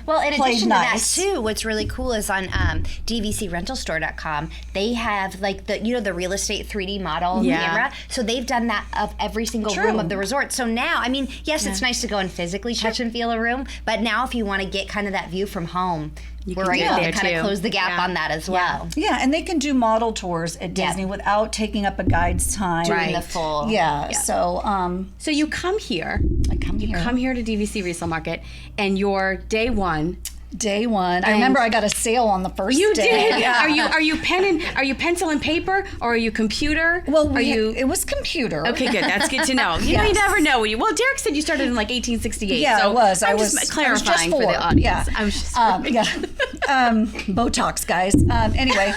well, in addition to that too, what's really cool is on DVCRentalStore.com, they have the real estate 3D model camera. So they've done that of every single room of the resort. So now, yes, it's nice to go and physically touch and feel a room, but now if you want to get kind of that view from home, we're able to kind of close the gap on that as well. Yeah, and they can do model tours at Disney without taking up a guide's time. Doing the full. So so you come here. You come here to DVC Resale Market, and your day one. I remember I got a sale on the first day. You did. Yeah. Are you pencil and paper, or are you computer? Well, it was computer. Okay, good. That's good to know. You never know. Well, Derek said you started in 1868. Yeah, so it was. I'm just clarifying for the audience. Yeah. I was just Botox, guys. Anyway,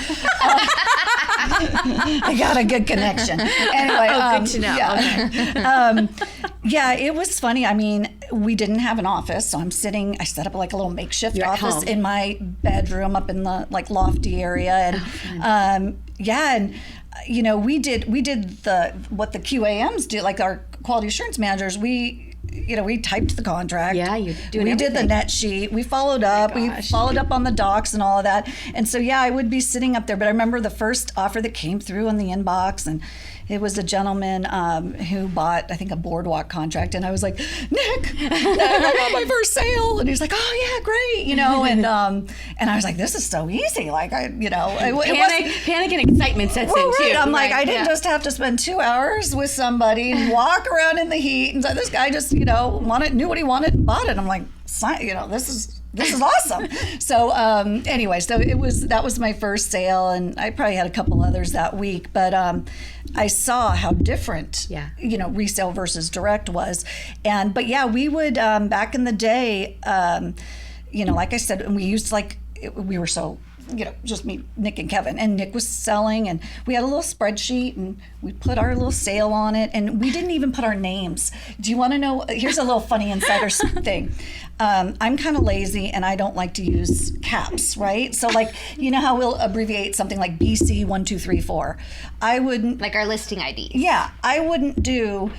I got a good connection. Anyway, good to know. Yeah. Okay. It was funny. We didn't have an office, so I set up a little makeshift office in my bedroom up in the lofty area, and we did what the QAMs do, our quality assurance managers. We we typed the contract. Yeah, you do. We did the net sheet. We followed up. We followed up on the docs and all of that. And so, I would be sitting up there. But I remember the first offer that came through in the inbox, and it was a gentleman who bought, I think, a boardwalk contract. And I was like, Nick, I got my first sale. And he's like, oh, yeah, great. And I was like, this is so easy. Like, Panic and excitement sets in, too. I'm like, I didn't just have to spend 2 hours with somebody and walk around in the heat. And so this guy just, knew what he wanted and bought it. I'm like, this is awesome. So that was my first sale, and I probably had a couple others that week, but I saw how different resale versus direct was. But we would back in the day, like I said, and we used we were so just me, Nick and Kevin, and Nick was selling, and we had a little spreadsheet, and we put our little sale on it, and we didn't even put our names. Do you want to know? Here's a little funny insider thing. I'm kind of lazy, and I don't like to use caps, right? So how we'll abbreviate something like BC 1234. I wouldn't, like our listing ID. Yeah, I wouldn't do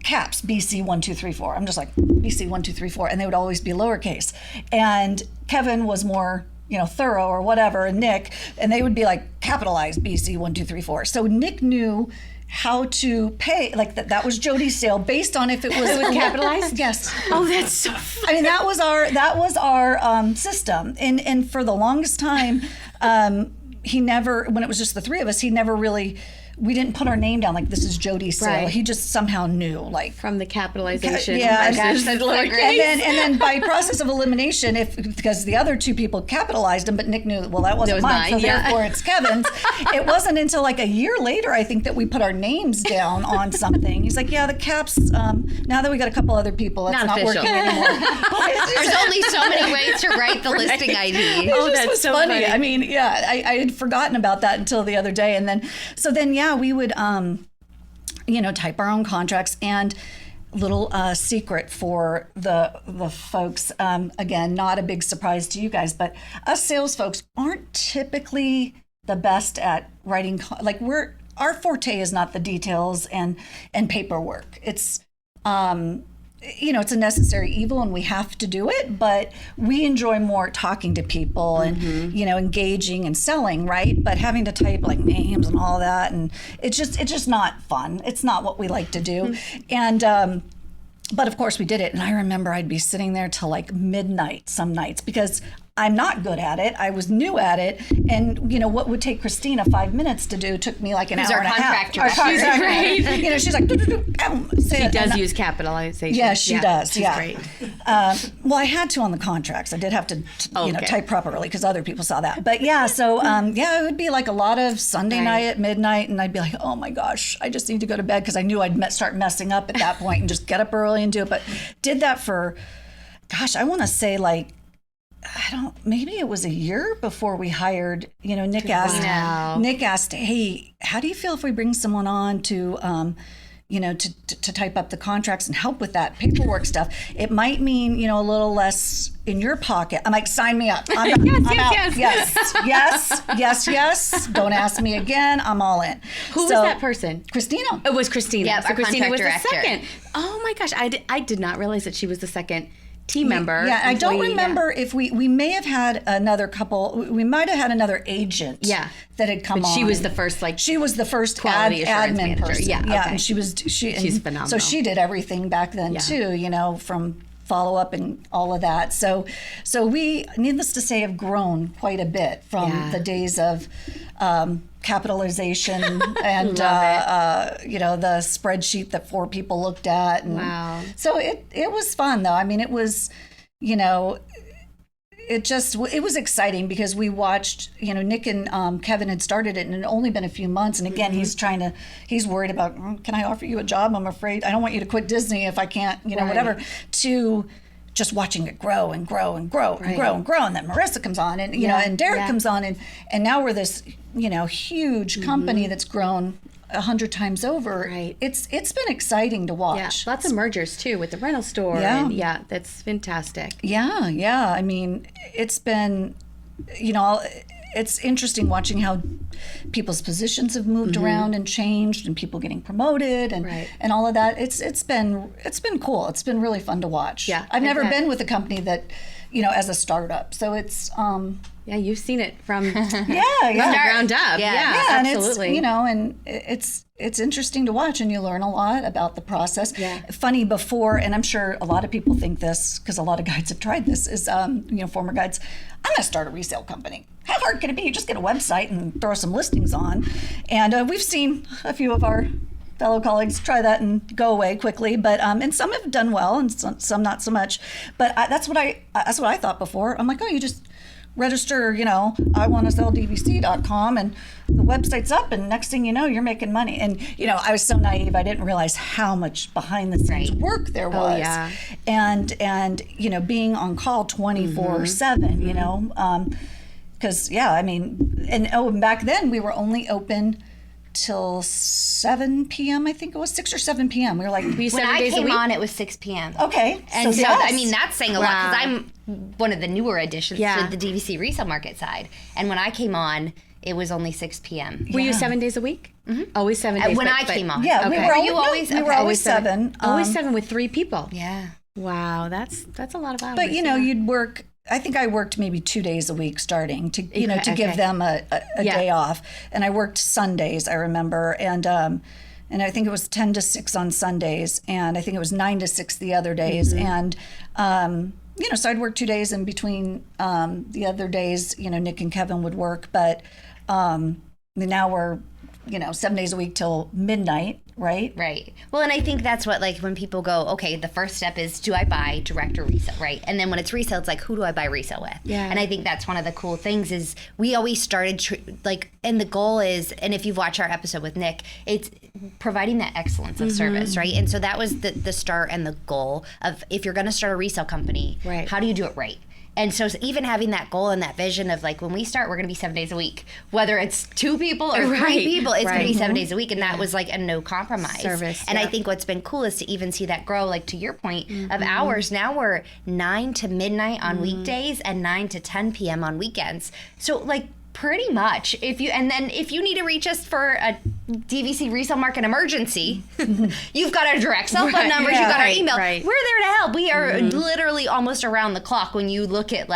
caps BC 1234. I'm just like BC 1234, and they would always be lowercase. And Kevin was more thorough or whatever, and Nick, and they would be like capitalized BC 1234. So Nick knew how to pay, that was Jodi's sale based on if it was capitalized. Yes. Oh, that's so funny. I mean, that was our system, and for the longest time, he never, when it was just the three of us, he never really. We didn't put our name down like this is Jodi's sale. Right. He just somehow knew, from the capitalization. Yeah, versus the lowercase. and then by process of elimination, because the other two people capitalized him, but Nick knew, well, that wasn't mine, so therefore it's Kevin's. It wasn't until a year later, I think, that we put our names down on something. He's like, yeah, the caps. Now that we got a couple other people, that's not working anymore. There's only so many ways to write the listing ID. That was so funny. I mean, I had forgotten about that until the other day, and then we would, type our own contracts. And little secret for the folks, again, not a big surprise to you guys, but us sales folks aren't typically the best at writing. Our forte is not the details and paperwork. It's it's a necessary evil, and we have to do it, but we enjoy more talking to people and engaging and selling, right? But having to type names and all that, and it's just not fun. It's not what we like to do. And but of course we did it, and I remember I'd be sitting there till midnight some nights because I'm not good at it. I was new at it, and what would take Christina 5 minutes to do took me an hour and a half. Our contractor. She's like, she does use capitalization. Yeah, she does. She's great. Well, I had to on the contracts. I did have to, type properly because other people saw that. But it would be a lot of Sunday night at midnight, and I'd be like, oh my gosh, I just need to go to bed because I knew I'd start messing up at that point and just get up early and do it. But did that for, I want to say maybe it was a year before we hired, Nick asked, hey, how do you feel if we bring someone on to, to type up the contracts and help with that paperwork stuff? It might mean, a little less in your pocket. I'm like, sign me up. I'm out. Yes. Don't ask me again. I'm all in. Who was that person? Christina. It was Christina. Yeah, so Christina was director. the second. Oh my gosh. I did not realize that she was the second team member. Yeah, I don't remember if we may have had another couple. We might have had another agent. That had come on. She was the first she was the first quality assurance admin manager. person. Yeah, okay. And she's phenomenal. So she did everything back then too. From follow up and all of that. So we, needless to say, have grown quite a bit from the days of capitalization and the spreadsheet that 4 people looked at. And wow. So it was fun though. I mean, it was, it was exciting because we watched, Nick and Kevin had started it, and it had only been a few months. And again, he's worried about, can I offer you a job? I'm afraid I don't want you to quit Disney if I can't, whatever, to just watching it grow and grow and grow and grow and grow. And then Marissa comes on and, and Derek comes on, and now we're this, huge company that's grown 100 times over. Right. It's been exciting to watch. Yeah. Lots of mergers too with the rental store. Yeah. And that's fantastic. Yeah. I mean, it's been, it's interesting watching how people's positions have moved around and changed, and people getting promoted and all of that. It's been cool. It's been really fun to watch. Yeah, I've never been with a company that, as a startup. So it's yeah, you've seen it from from the ground up. Yeah, absolutely. And it's interesting to watch, and you learn a lot about the process. Yeah. Funny before, and I'm sure a lot of people think this because a lot of guides have tried this, is former guides, I'm gonna start a resale company. How hard can it be? You just get a website and throw some listings on. And we've seen a few of our fellow colleagues try that and go away quickly, but and some have done well and some not so much. But that's what I thought before. I'm like, oh, you just register, I want to sell DVC.com, and the website's up, and next thing you know, you're making money. And I was so naive, I didn't realize how much behind the scenes work there was. Yeah. And being on call 24/7, because and back then we were only open till 7 p.m. I think it was 6 or 7 p.m. We were like, when I came on, it was 6 p.m. Okay, and so that's saying a lot, because I'm one of the newer additions to the DVC resale market side. And when I came on, it was only 6 p.m. Were you 7 days a week? Mm-hmm. Always 7 days. When I came on, yeah, okay. we were always 7. Always 7 with 3 people. Yeah. Wow, that's a lot of hours. But you'd work. I think I worked maybe 2 days a week starting to give them a day off, and I worked Sundays, I remember, and I think it was 10 to 6 on Sundays, and I think it was 9 to 6 the other days, and so I'd work 2 days in between. The other days, Nick and Kevin would work, but now we're 7 days a week till midnight, right? Right. Well, and I think that's what, when people go, okay, the first step is, do I buy direct or resale, right? And then when it's resale, it's like, who do I buy resale with? Yeah. And I think that's one of the cool things is we always started, and the goal is, and if you've watched our episode with Nick, it's providing that excellence of service, right? And so that was the start and the goal of, if you're going to start a resale company, how do you do it right? And so even having that goal and that vision of when we start, we're going to be 7 days a week, whether it's 2 people or 3 people, it's going to be 7 days a week. And that was a no compromise service. And I think what's been cool is to even see that grow, to your point of hours. Now we're 9 to midnight on weekdays and 9 to 10 p.m. on weekends. So pretty much, if you need to reach us for a DVC resale market emergency, you've got our direct cell phone numbers, you've got our email. We're there to help. We are literally almost around the clock. When you look at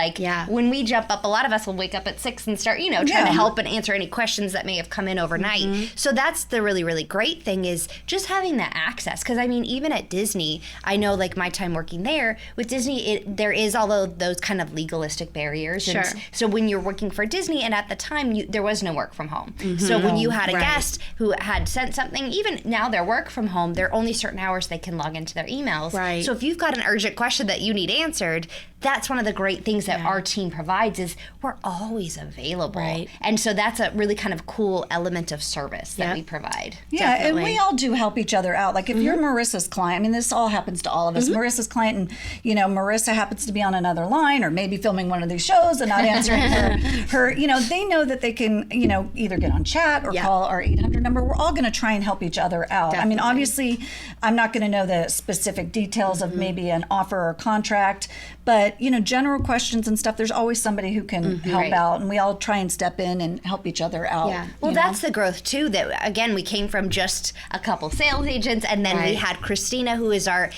when we jump up, a lot of us will wake up at 6 and start trying to help and answer any questions that may have come in overnight. So that's the really, really great thing, is just having that access. Because even at Disney, I know my time working there with Disney, there is all of those kind of legalistic barriers. Sure. And so when you're working for Disney, and at the time there was no work from home. So when you had a guest who had sent something, even now their work from home, there are only certain hours they can log into their emails. So if you've got an urgent question that you need answered, that's one of the great things that our team provides, is we're always available. And so that's a really kind of cool element of service that we provide. Yeah, definitely. And we all do help each other out. If you're Marissa's client, this all happens to all of us. Marissa's client, and Marissa happens to be on another line, or maybe filming one of these shows and not answering her they know that they can, either get on chat or call our 800 number. We're all going to try and help each other out. Definitely. Obviously, I'm not going to know the specific details of maybe an offer or contract, but, general questions and stuff, there's always somebody who can help out, and we all try and step in and help each other out. Yeah. Well, that's the growth, too, that, again, we came from just a couple sales agents, and then we had Christina, who is our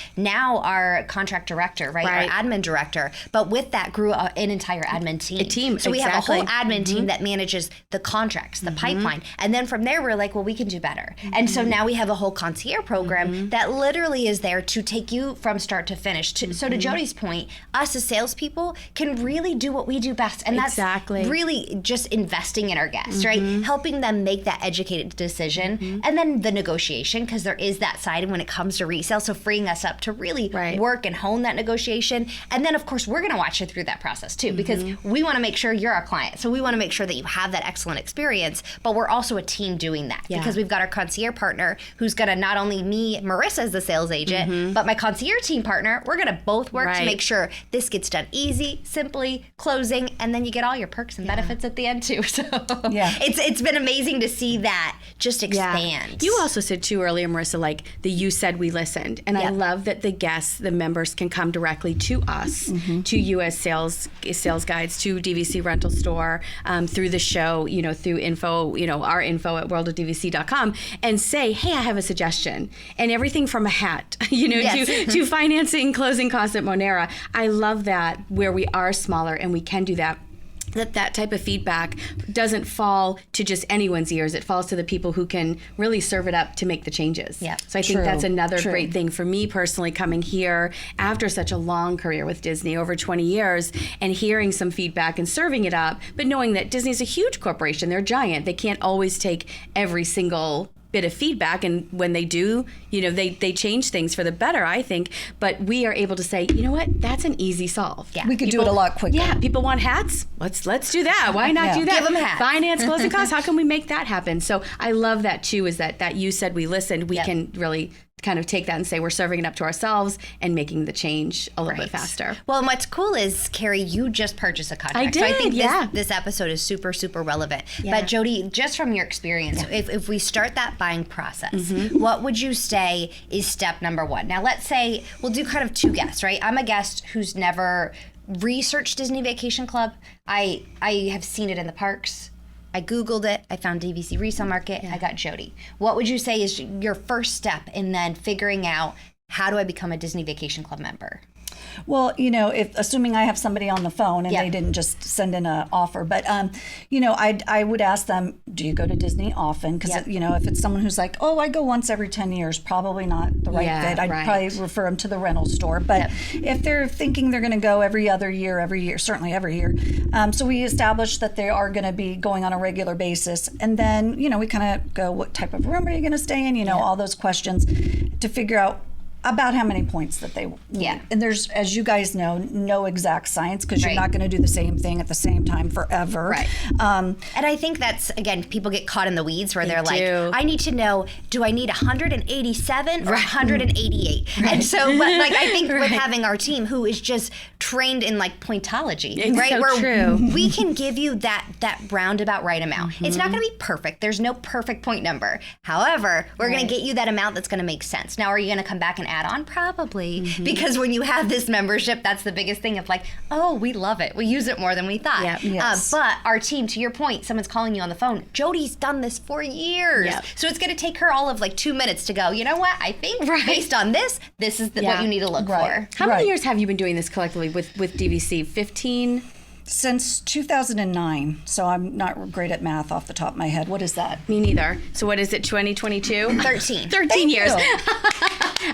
contract director, our admin director. But with that grew an entire admin team. So we have a whole admin team that manages the contracts, the pipeline. And then from there, we're like, well, we can do better. And so now we have a whole concierge program that literally is there to take you from start to finish. So to Jodi's point, us as salespeople can really do what we do best. And that's really just investing in our guests, right? Helping them make that educated decision. And then the negotiation, because there is that side when it comes to resale. So freeing us up to really work and hone that negotiation. And then, of course, we're going to watch you through that process too, because we want to make sure you're our client. So we want to make sure that you have that excellent experience, but we're also a team doing that because we've got our concierge partner who's going to not only me, Marissa as the sales agent, but my concierge team partner, we're going to both work to make sure This gets done easy, simply, closing, and then you get all your perks and benefits at the end too. So it's been amazing to see that just expand. You also said too earlier, Marissa, like the you said we listened. And I love that the guests, the members can come directly to us, to you as sales guides, to DVC Rental Store, through the show, through info, our info at worldofdvc.com, and say, hey, I have a suggestion. And everything from a hat, to financing, closing costs at Monera. I love that where we are smaller and we can do that. That type of feedback doesn't fall to just anyone's ears. It falls to the people who can really serve it up to make the changes. Yeah. So I think that's another great thing for me personally, coming here after such a long career with Disney, over 20 years, and hearing some feedback and serving it up, but knowing that Disney's a huge corporation. They're giant. They can't always take every single bit of feedback, and when they do, they change things for the better, I think. But we are able to say, you know what, that's an easy solve. Yeah. We could do it a lot quicker. Yeah, people want hats. Let's do that. Why not do that? Give them hats. Finance, closing costs. How can we make that happen? So I love that too. Is that you said we listened? We can really kind of take that and say we're serving it up to ourselves and making the change a little bit faster. Well, and what's cool is, Kerri, you just purchased a contract. I did, so I think this episode is super, super relevant. Yeah. But Jodi, just from your experience, if we start that buying process, what would you say is step number one? Now, let's say we'll do kind of two guests, right? I'm a guest who's never researched Disney Vacation Club. I have seen it in the parks. I Googled it. I found DVC Resale Market. I got Jodi. What would you say is your first step in then figuring out, how do I become a Disney Vacation Club member? Well, if assuming I have somebody on the phone and they didn't just send in an offer, but I would ask them, do you go to Disney often? Because if it's someone who's like, oh, I go once every 10 years, probably not the right fit. I'd probably refer them to the rental store. But if they're thinking they're going to go every year, certainly every year. So we established that they are going to be going on a regular basis, and then we kind of go, what type of room are you going to stay in? All those questions to figure out about how many points that they need. And there's, as you guys know, no exact science, because you're not going to do the same thing at the same time forever. Right. And I think that's, again, people get caught in the weeds where they're like, I need to know, do I need 187 or 188? And so, but I think with having our team who is just trained in pointology, right? Where we can give you that roundabout right amount. It's not going to be perfect. There's no perfect point number. However, we're going to get you that amount that's going to make sense. Now, are you going to come back and add on? Probably, because when you have this membership, that's the biggest thing of oh, we love it. We use it more than we thought. But our team, to your point, someone's calling you on the phone. Jodi's done this for years. So it's going to take her all of 2 minutes to go, you know what? I think based on this is what you need to look for. How many years have you been doing this collectively with DVC? 15? Since 2009, so I'm not great at math off the top of my head. What is that? Me neither. So what is it, 2022? 13. 13 years.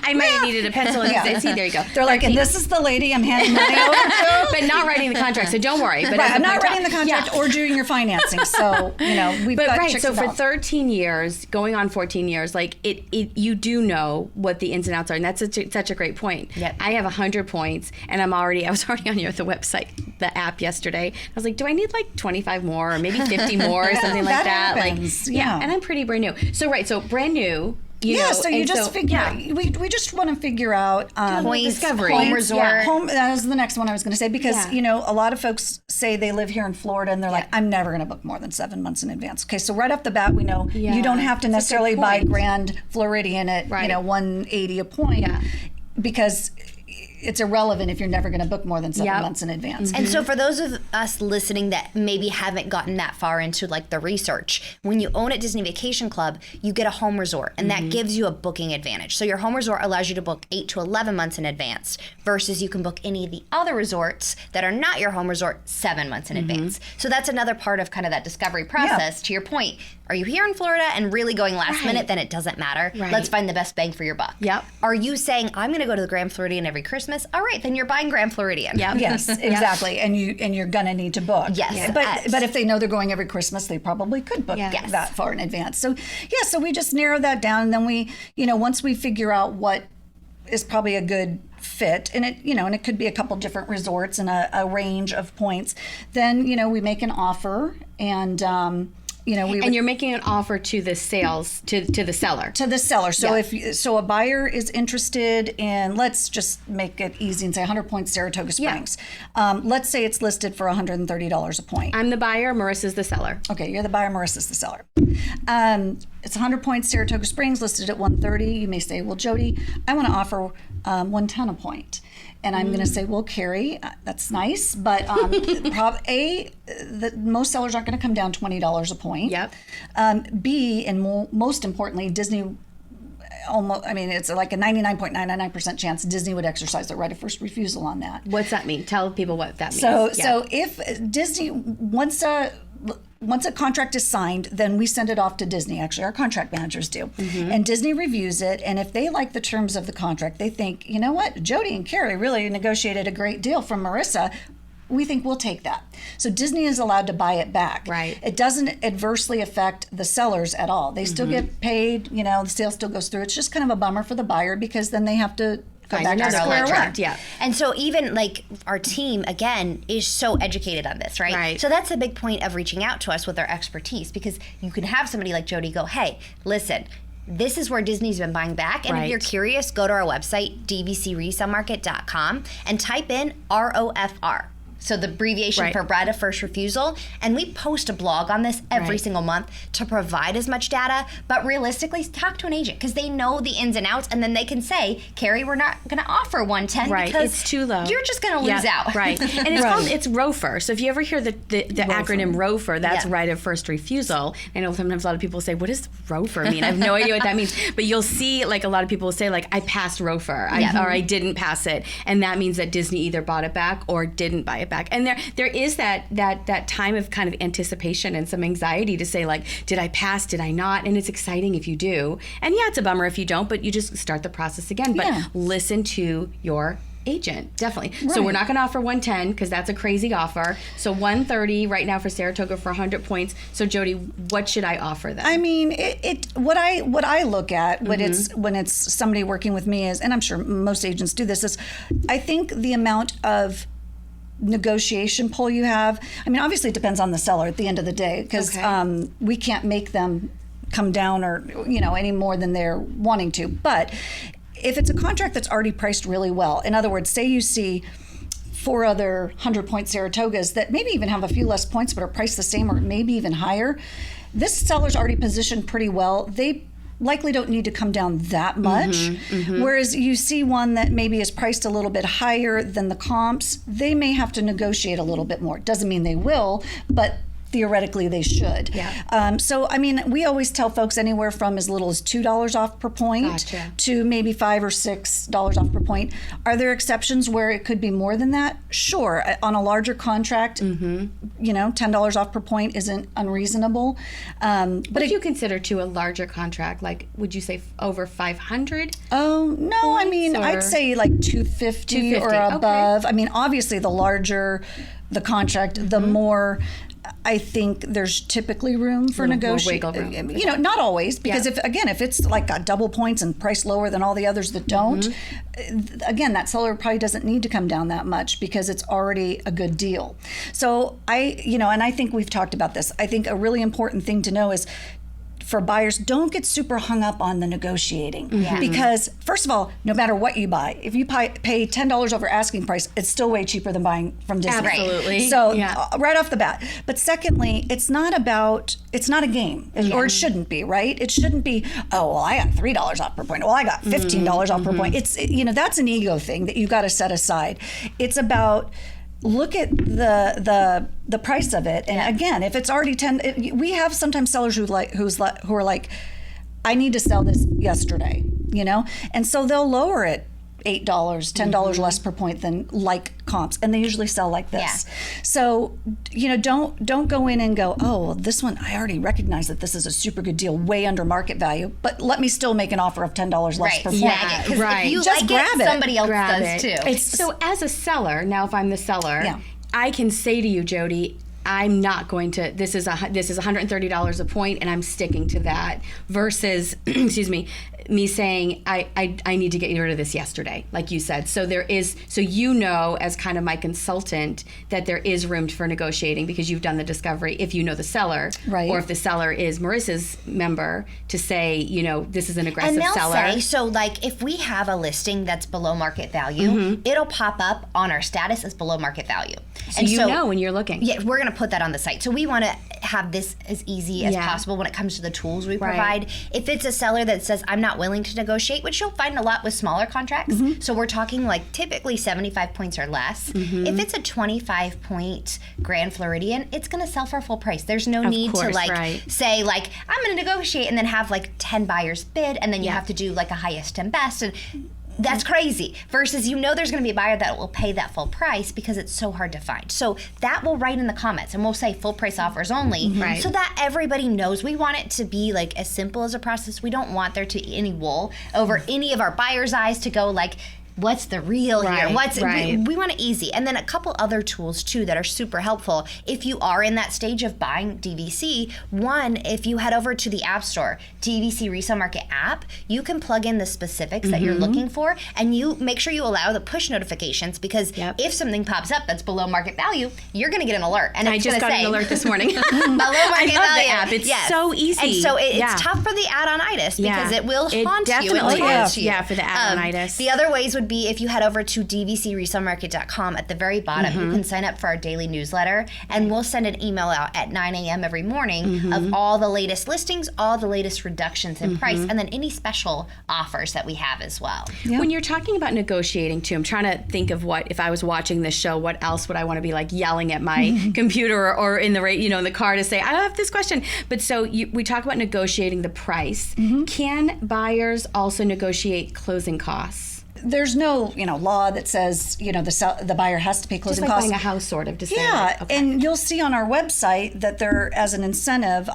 I might have needed a pencil and see, there you go. They're like, and this is the lady I'm handing money over to. But not writing the contract, so don't worry. But I'm not writing the contract or doing your financing, so, we've got chicks so for 13 years, going on 14 years, you do know what the ins and outs are, and that's such a great point. Yep. I have 100 points, and I was already on the website, the app yesterday. I was like, do I need 25 more or maybe 50 more or something like that? Happens. And I'm pretty brand new. So brand new. So you just figure. We just want to figure out points, discovery, home resort. That was the next one I was going to say, because a lot of folks say they live here in Florida and they're like, I'm never going to book more than 7 months in advance. Okay, so right off the bat, we know you don't have to necessarily buy Grand Floridian at 180 a point, because it's irrelevant if you're never going to book more than 7 months in advance. And so for those of us listening that maybe haven't gotten that far into the research, when you own at Disney Vacation Club, you get a home resort, and that gives you a booking advantage. So your home resort allows you to book 8 to 11 months in advance, versus you can book any of the other resorts that are not your home resort 7 months in advance. So that's another part of kind of that discovery process. To your point, are you here in Florida and really going last minute? Then it doesn't matter. Let's find the best bang for your buck. Are you saying, I'm going to go to the Grand Floridian every Christmas? All right, then you're buying Grand Floridian. Yes, exactly. And you're going to need to book. But if they know they're going every Christmas, they probably could book that far in advance. So so we just narrow that down, and then we, once we figure out what is probably a good fit, and it could be a couple different resorts and a range of points, then we make an offer, and and you're making an offer to the sales to the seller. To the seller. So if a buyer is interested in, let's just make it easy and say 100 points Saratoga Springs. Let's say it's listed for $130 a point. I'm the buyer, Marissa's the seller. Okay, you're the buyer, Marissa's the seller. It's 100 points Saratoga Springs listed at $130. You may say, well, Jodi, I want to offer $110 a point. And I'm going to say, well, Kerri, that's nice, but most sellers aren't going to come down $20 a point. Yep. B, and most importantly, Disney it's like a 99.999% chance Disney would exercise their right of first refusal on that. What's that mean? Tell people what that means. So if Disney, once a contract is signed, then we send it off to Disney. Actually, our contract managers do. And Disney reviews it, and if they like the terms of the contract, they think, you know what, Jodi and Kerri really negotiated a great deal from Marissa. We think we'll take that. So Disney is allowed to buy it back. Right. It doesn't adversely affect the sellers at all. They still get paid, the sale still goes through. It's just kind of a bummer for the buyer because then they have to go back to square one. Yeah. And so even like our team, again, is so educated on this, right? Right. So that's a big point of reaching out to us with our expertise, because you can have somebody like Jodi go, hey, listen, this is where Disney's been buying back. And if you're curious, go to our website, dvcresalemarket.com, and type in ROFR. So the abbreviation for right of first refusal. And we post a blog on this every single month to provide as much data. But realistically, talk to an agent because they know the ins and outs. And then they can say, Kerri, we're not going to offer 110 because it's too low. You're just going to lose out. Right. And it's ROFR. So if you ever hear the acronym ROFR, that's right of first refusal. I know sometimes a lot of people say, what does ROFR mean? I have no idea what that means. But you'll see like a lot of people will say like, I passed ROFR or I didn't pass it. And that means that Disney either bought it back or didn't buy it back. And there is that time of kind of anticipation and some anxiety to say like, did I pass? Did I not? And it's exciting if you do. And it's a bummer if you don't, but you just start the process again. But listen to your agent, definitely. Right. So we're not going to offer 110 because that's a crazy offer. So 130 right now for Saratoga for 100 points. So Jodi, what should I offer them? I mean, what I look at when it's somebody working with me is, and I'm sure most agents do this, is I think the amount of negotiation pull you have. I mean, obviously it depends on the seller at the end of the day because we can't make them come down or any more than they're wanting to. But if it's a contract that's already priced really well, in other words, say you see 4 other 100-point Saratogas that maybe even have a few less points but are priced the same or maybe even higher, this seller's already positioned pretty well. They likely don't need to come down that much. Whereas you see one that maybe is priced a little bit higher than the comps, they may have to negotiate a little bit more. Doesn't mean they will, but theoretically they should. So, I mean, we always tell folks anywhere from as little as $2 off per point to maybe $5 or $6 off per point. Are there exceptions where it could be more than that? Sure. On a larger contract, $10 off per point isn't unreasonable. But if you consider a larger contract, like would you say over 500? Oh, no, points, I mean, I'd say like 250 or above. I mean, obviously the larger the contract, the more I think there's typically room for negotiation. Not always, because if it's like got double points and priced lower than all the others that don't, again, that seller probably doesn't need to come down that much because it's already a good deal. So and I think we've talked about this. I think a really important thing to know is for buyers, don't get super hung up on the negotiating because first of all, no matter what you buy, if you pay $10 over asking price, it's still way cheaper than buying from Disney. Absolutely. So right off the bat. But secondly, it's not a game, or it shouldn't be, right? It shouldn't be, oh, well, I got $3 off per point. Well, I got $15 off per point. It's, that's an ego thing that you got to set aside. It's about, look at the price of it, and again, if it's already 10, we have sometimes sellers who are like, I need to sell this yesterday, and so they'll lower it $8, $10 less per point than like comps, and they usually sell like this. So don't go in and go, oh, well, this one I already recognize that this is a super good deal, way under market value, but let me still make an offer of $10 less per point. If you just like grab it, somebody else does too. So as a seller, now if I'm the seller, I can say to you, Jodi, I'm not going to, this is $130 a point and I'm sticking to that versus, excuse me, me saying, I need to get rid of this yesterday, like you said. So as kind of my consultant, that there is room for negotiating because you've done the discovery if you know the seller. Right. Or if the seller is Marissa's member, to say, this is an aggressive and they'll seller. say, so like if we have a listing that's below market value, it'll pop up on our status as below market value. So you know when you're looking. Yeah, we're going to put that on the site. So we want to have this as easy as possible when it comes to the tools we provide. If it's a seller that says, I'm not willing to negotiate, which you'll find a lot with smaller contracts. So we're talking like typically 75 points or less. If it's a 25-point Grand Floridian, it's going to sell for full price. There's no need to say like, I'm going to negotiate and then have like 10 buyers bid and then you have to do like a highest and best. And that's crazy. Versus there's going to be a buyer that will pay that full price because it's so hard to find. So that we'll write in the comments and we'll say full price offers only so that everybody knows. We want it to be like as simple as a process. We don't want there to be any wool over any of our buyers' eyes to go like, what's the real here? We want it easy. And then a couple other tools too that are super helpful if you are in that stage of buying DVC. One, if you head over to the App Store, DVC Resale Market app, you can plug in the specifics that you're looking for, and you make sure you allow the push notifications because if something pops up that's below market value, you're going to get an alert. And I just got an alert this morning. Below market I love value. the app. It's so easy. And so it's tough for the add-on-itis because it will haunt you. Definitely Haunt you. for the add-on-itis. The other ways would be if you head over to dvcresalemarket.com. At the very bottom, you can sign up for our daily newsletter, and we'll send an email out at 9 a.m. every morning of all the latest listings, all the latest reductions in price, and then any special offers that we have as well. When you're talking about negotiating too, I'm trying to think of what, if I was watching this show, what else would I want to be like yelling at my computer or in the in the car to say, I have this question. But so we talk about negotiating the price. Can buyers also negotiate closing costs? There's no, law that says, the buyer has to pay closing Just like costs. buying a house, sort of. To say and you'll see on our website that there, as an incentive,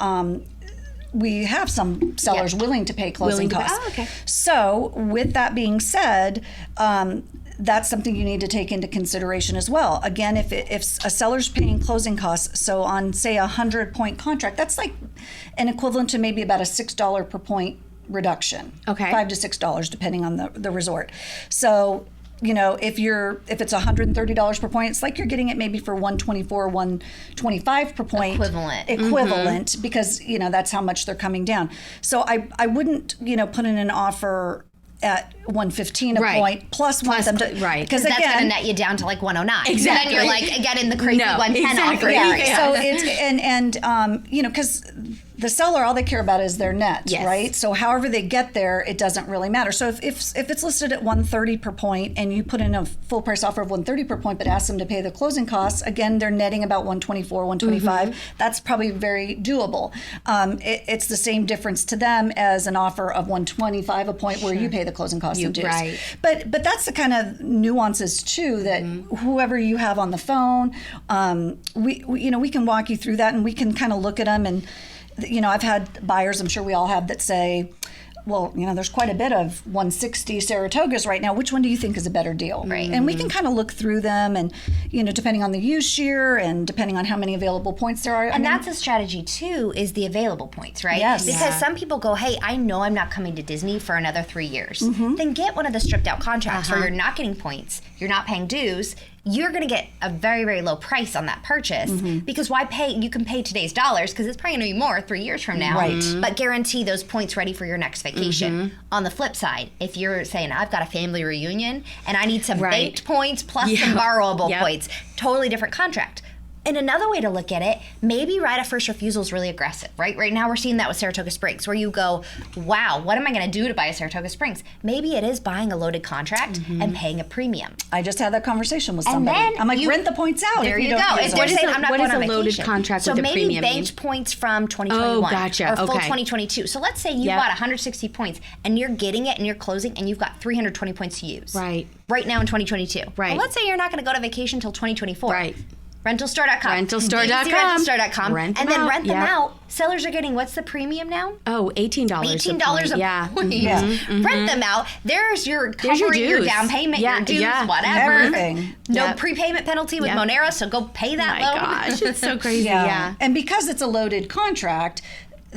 we have some sellers willing to pay closing costs. Oh, okay. So with that being said, that's something you need to take into consideration as well. Again, if a seller's paying closing costs, so on, say, a 100-point contract, that's like an equivalent to maybe about a $6 per point reduction. Okay. $5 to $6 depending on the resort. So, if it's $130 per point, it's like you're getting it maybe for $124, $125 per point. Equivalent because, that's how much they're coming down. So I wouldn't, put in an offer at $115 a point plus want them to because that's going to net you down to like $109. Exactly. Then you're like getting the crazy $110 offer. So it's because the seller, all they care about is their net, right? So however they get there, it doesn't really matter. So if it's listed at $130 per point and you put in a full price offer of $130 per point, but ask them to pay the closing costs, again, they're netting about $124, $125. That's probably very doable. It's the same difference to them as an offer of $125 a point where you pay the closing costs and dues. Right. But that's the kind of nuances too that whoever you have on the phone, we can walk you through that and we can kind of look at them and. I've had buyers, I'm sure we all have, that say, well, there's quite a bit of 160 Saratogas right now. Which one do you think is a better deal? Right. And we can kind of look through them and, depending on the use year and depending on how many available points there are. And that's a strategy too, is the available points, right? Yes. Because some people go, hey, I know I'm not coming to Disney for another 3 years. Then get one of the stripped out contracts where you're not getting points, you're not paying dues. You're going to get a very, very low price on that purchase because why pay? You can pay today's dollars because it's probably going to be more 3 years from now. Right. But guarantee those points ready for your next vacation. On the flip side, if you're saying, I've got a family reunion and I need some baked points plus some borrowable points, totally different contract. And another way to look at it, maybe right of first refusal is really aggressive, right? Right now we're seeing that with Saratoga Springs where you go, wow, what am I going to do to buy a Saratoga Springs? Maybe it is buying a loaded contract and paying a premium. I just had that conversation with somebody. And then I'm like, rent the points out. There if you don't go. use If they're them. saying I'm not what going is on a loaded vacation. contract so with a maybe premium banked points from 2021 gotcha. or full Okay. 2022. So let's say you bought 160 points and you're getting it and you're closing and you've got 320 points to use. Right Right now in 2022. Right. Well, let's say you're not going to go to vacation until 2024. Right. Rentalstore.com. Rentalstore.com. Rentalstore.com. Rent and them then out. rent them out. Sellers are getting, what's the premium now? Oh, $18 $18 a point. Rent them out. There's your covering your dues. down payment, your dues, whatever. Everything. No prepayment penalty with Monero, so go pay that loan. My gosh, it's so crazy. And because it's a loaded contract,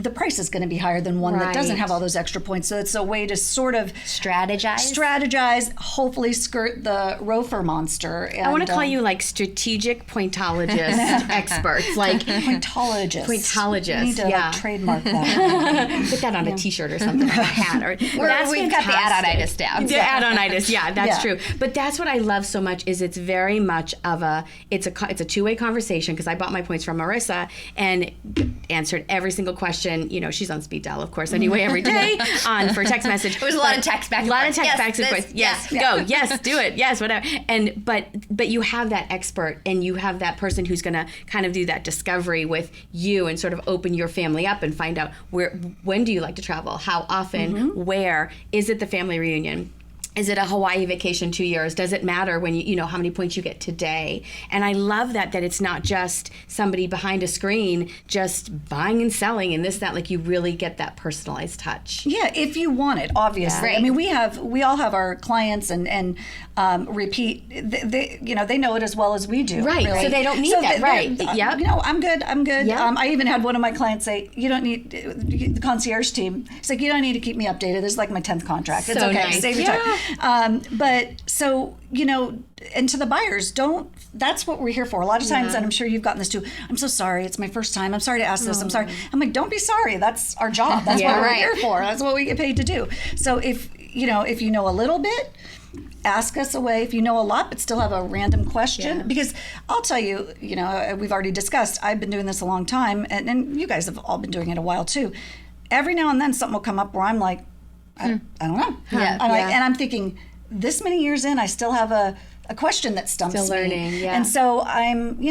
the price is going to be higher than one that doesn't have all those extra points. So it's a way to sort of strategize, hopefully skirt the ROFR monster. And, I want to call you like strategic pointologist experts, like pointologist. Pointologist. You need to like, trademark that. Put that on a T-shirt or something, or a hat. Or, we've got the add-on-itis down. The add-on-itis, yeah, that's true. But that's what I love so much is it's very much of it's a two-way conversation, because I bought my points from Marissa and answered every single question. You know, she's on speed dial, of course, anyway, every day for text message. It was a lot of text back and forth. Yes, go, yes, do it, yes, whatever. And but you have that expert, and you have that person who's going to kind of do that discovery with you and sort of open your family up and find out when do you like to travel, how often, where, is it the family reunion? Is it a Hawaii vacation 2 years? Does it matter when you know how many points you get today? And I love that it's not just somebody behind a screen just buying and selling and this, that, like you really get that personalized touch. Yeah, if you want it, obviously. Yeah. Right. I mean, we all have our clients and repeat, they know it as well as we do. Right, really. So they don't need that, right. Yeah. I'm good. Yep. I even had one of my clients say, you don't need, the concierge team, it's like, you don't need to keep me updated. This is like my 10th contract. It's okay. Nice. Save your time. But so, and to the buyers, that's what we're here for. A lot of times, and I'm sure you've gotten this too, I'm so sorry, it's my first time, I'm sorry to ask this, I'm sorry. I'm like, don't be sorry, that's our job. That's what we're here for. That's what we get paid to do. So if you know a little bit, ask us away. If you know a lot but still have a random question, because I'll tell you, we've already discussed, I've been doing this a long time, and you guys have all been doing it a while too. Every now and then something will come up where I'm like, I don't know. And I'm thinking, this many years in, I still have a question that stumps me. Still learning, yeah. And so I'm,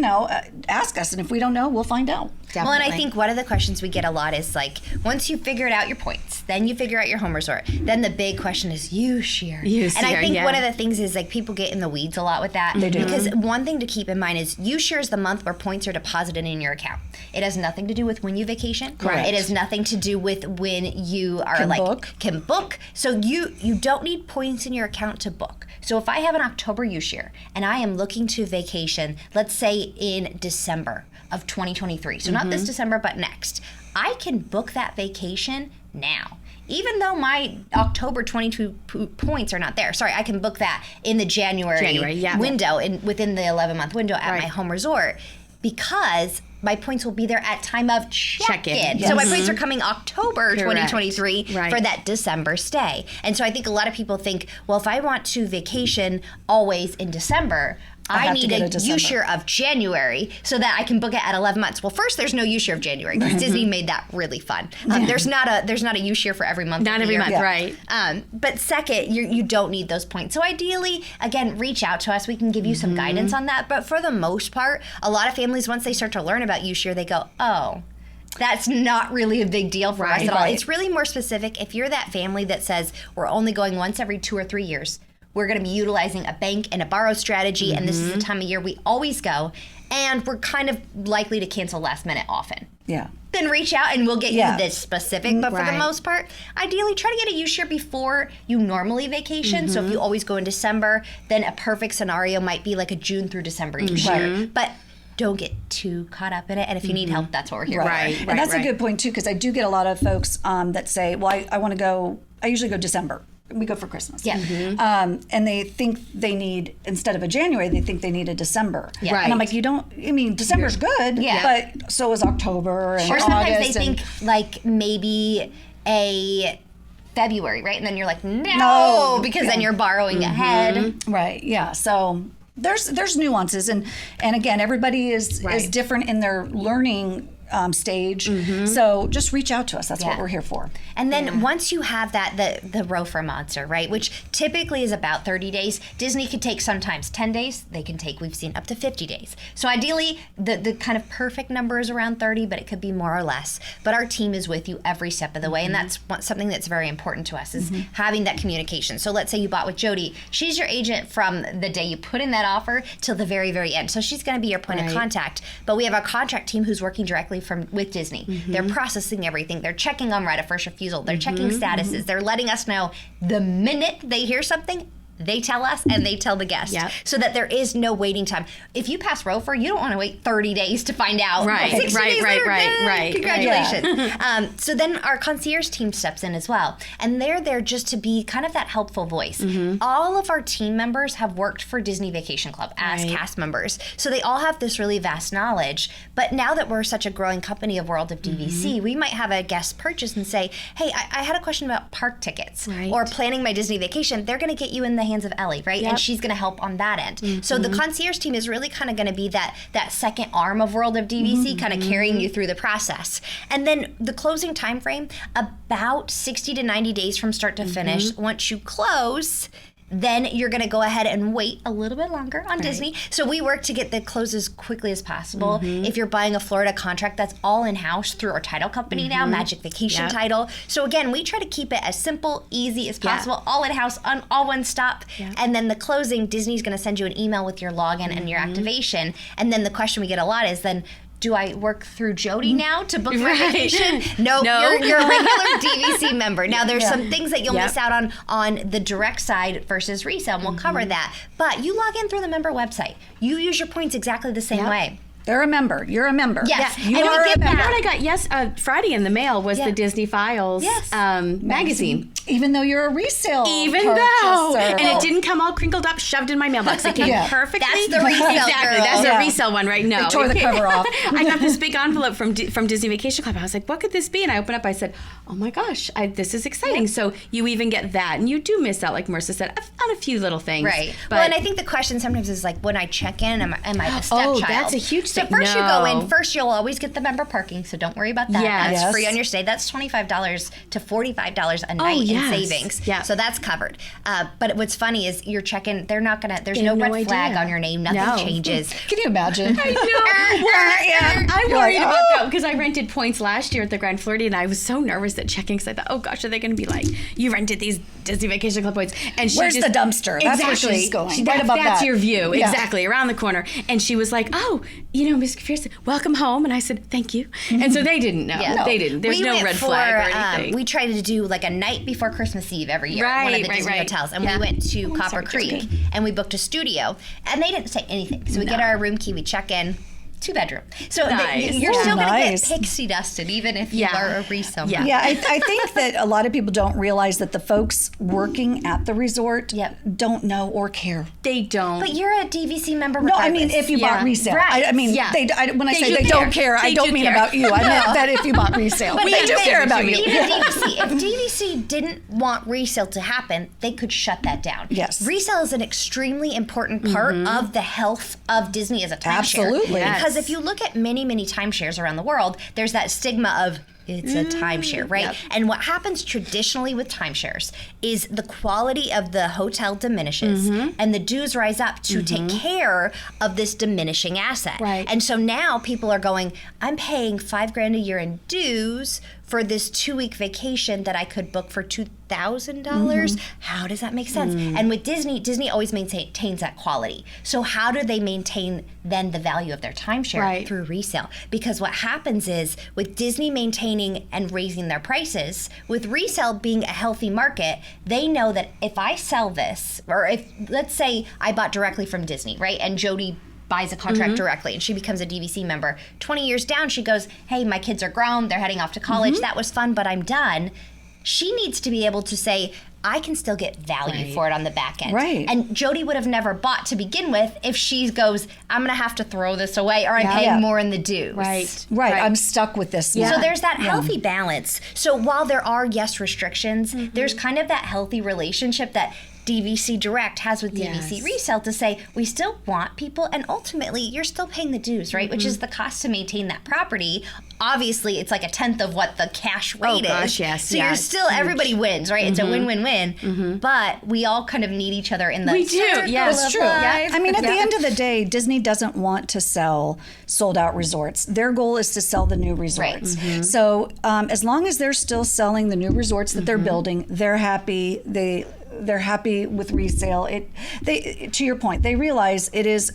ask us, and if we don't know, we'll find out. Definitely. Well, and I think one of the questions we get a lot is like, once you figured out your points, then you figure out your home resort, then the big question is use-share. And I think one of the things is like people get in the weeds a lot with that. They do. Because one thing to keep in mind is use-share is the month where points are deposited in your account. It has nothing to do with when you vacation. Correct. It has nothing to do with when you are can book. So you don't need points in your account to book. So if I have an October use-share and I am looking to vacation, let's say in December of 2023, so not this December but next, I can book that vacation now. Even though my October 22 points are not there. Sorry, I can book that in the January window, within the 11-month window at my home resort, because my points will be there at time of check-in. Yes. So my points are coming October 2023 for that December stay. And so I think a lot of people think, well, if I want to vacation always in December, I need a use-share of January so that I can book it at 11 months. Well, first, there's no use-share of January because Disney made that really fun. There's not a use-share for every month. Not every month, right. But second, you don't need those points. So ideally, again, reach out to us. We can give you some guidance on that. But for the most part, a lot of families, once they start to learn about use-share, they go, oh, that's not really a big deal for us at all. It's really more specific. If you're that family that says, we're only going once every 2 or 3 years, we're going to be utilizing a bank and a borrow strategy, and this is the time of year we always go, and we're kind of likely to cancel last minute often. Yeah. Then reach out and we'll get you this specific. But for the most part, ideally try to get a use-share before you normally vacation. So if you always go in December, then a perfect scenario might be like a June through December use-share. But don't get too caught up in it. And if you need help, that's what we're here for. And that's a good point too, because I do get a lot of folks that say, well, I want to go, I usually go December. We go for Christmas. Yeah. And they think they need, instead of a January, they think they need a December. Yeah. And I'm like, December's good, but so is October and August. Or sometimes they think like maybe a February, right? And then you're like, no, because then you're borrowing ahead. Right, yeah. So there's nuances. And again, everybody is different in their learning stage. So just reach out to us. That's what we're here for. And then once you have that, the ROFR monster, right, which typically is about 30 days, Disney could take sometimes 10 days. They can take, we've seen, up to 50 days. So ideally, the kind of perfect number is around 30, but it could be more or less. But our team is with you every step of the way, and that's something that's very important to us, is having that communication. So let's say you bought with Jodi. She's your agent from the day you put in that offer till the very, very end. So she's going to be your point of contact. But we have a contract team who's working directly with Disney. They're processing everything. They're checking on right of first refusal. They're checking statuses. They're letting us know the minute they hear something, they tell us and they tell the guest, so that there is no waiting time. If you pass ROFR, you don't want to wait 30 days to find out. Right, 60 days later, right. Congratulations. So then our concierge team steps in as well, and they're there just to be kind of that helpful voice. All of our team members have worked for Disney Vacation Club as cast members, so they all have this really vast knowledge. But now that we're such a growing company of World of DVC, we might have a guest purchase and say, hey, I had a question about park tickets or planning my Disney vacation. They're going to get you in the hands of Ellie, right? And she's going to help on that end. So the concierge team is really kind of going to be that second arm of World of DVC, kind of carrying you through the process. And then the closing time frame, about 60 to 90 days from start to finish. Once you close, then you're going to go ahead and wait a little bit longer on Disney. So we work to get the close as quickly as possible. If you're buying a Florida contract, that's all in-house through our title company now, Magic Vacation Title. So again, we try to keep it as simple, easy as possible, all in-house, all one stop. And then the closing, Disney's going to send you an email with your login and your activation. And then the question we get a lot is then, do I work through Jodi now to book my vacation? No, you're a regular DVC member. Now, there's some things that you'll miss out on the direct side versus resale, and we'll cover that. But you log in through the member website. You use your points exactly the same way. They're a member. You're a member. Yes. You and are you get a member. What I got Friday in the mail was the Disney Files magazine. Even though you're a resale Even purchaser. though. And it didn't come all crinkled up, shoved in my mailbox. It came perfectly. That's the resale Exactly. girl. That's the resale one, right? No. They tore the cover off. I got this big envelope from Disney Vacation Club. I was like, what could this be? And I opened up, I said, oh my gosh, this is exciting. So you even get that. And you do miss out, like Marissa said, on a few little things. Right. But, well, and I think the question sometimes is like, when I check in, am I a stepchild? Oh, that's a huge So thing. first you go in, No. first you'll always get the member parking, so don't worry about that. Yes. That's free on your stay. That's $25 to $45 a night yes. in savings. Yeah. So that's covered. But what's funny is you're checking, there's no red flag on your name, nothing changes. Can you imagine? I know. I worried like, about that because I rented points last year at the Grand Floridian, and I was so nervous at checking because I thought, oh gosh, are they going to be like, you rented these Disney Vacation Club points? And Where's the dumpster? That's where she's going. Right above that's that. your view. Yeah. Exactly. Around the corner. And she was like, oh, Miss Pearson, welcome home. And I said, thank you. And so they didn't know. Yeah. They didn't. There's no red flag or anything. We try to do like a night before Christmas Eve every year at one of the Disney hotels. And we went to Copper Creek and we booked a studio. And they didn't say anything. So we get our room key, we check in. 2-bedroom. So you're still going to get pixie dusted even if you are a resale. Yeah, I think that a lot of people don't realize that the folks working at the resort don't know or care. They don't. But you're a DVC member No, regardless. I mean if you bought resale. Right. I mean, when I say they don't care, I don't mean about you. I meant that if you bought resale. But they do care about you. Even DVC. If DVC didn't want resale to happen, they could shut that down. Yes. Resale is an extremely important part of the health of Disney as a timeshare. Absolutely. Because if you look at many, many timeshares around the world, there's that stigma of it's a timeshare, right? Yep. And what happens traditionally with timeshares is the quality of the hotel diminishes and the dues rise up to take care of this diminishing asset. Right. And so now people are going, I'm paying $5,000 a year in dues for this 2-week vacation that I could book for $2,000. How does that make sense? And with Disney always maintains that quality. So how do they maintain then the value of their timeshare? Right. Through resale. Because what happens is with Disney maintaining and raising their prices, with resale being a healthy market, they know that if I sell this, or if, let's say I bought directly from Disney, right? And Jodi buys a contract directly and she becomes a DVC member. 20 years down, she goes, hey, my kids are grown, they're heading off to college, that was fun, but I'm done. She needs to be able to say, I can still get value for it on the back end. Right. And Jodi would have never bought to begin with if she goes, I'm going to have to throw this away or I'm paying more in the dues. Right. I'm stuck with this. So there's that healthy balance. So while there are, restrictions, there's kind of that healthy relationship that DVC Direct has with DVC Resale to say, we still want people, and ultimately, you're still paying the dues, right? Which is the cost to maintain that property. Obviously, it's like 1/10 of what the cash rate is. Yes. So you're still, everybody wins, right? It's a win-win-win. But we all kind of need each other in the circle Yes, of true. life. I mean, at the end of the day, Disney doesn't want to sell sold-out resorts. Their goal is to sell the new resorts. So as long as they're still selling the new resorts that they're building, they're happy. They're happy with resale. To your point, they realize it is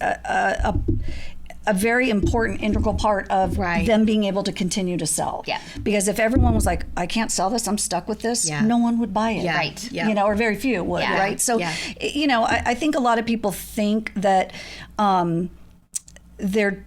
a very important integral part of them being able to continue to sell. Yeah. Because if everyone was like, I can't sell this, I'm stuck with this, no one would buy it. Yeah. Right. Yeah. You know, or very few would, right? So, you know, I think a lot of people think that they're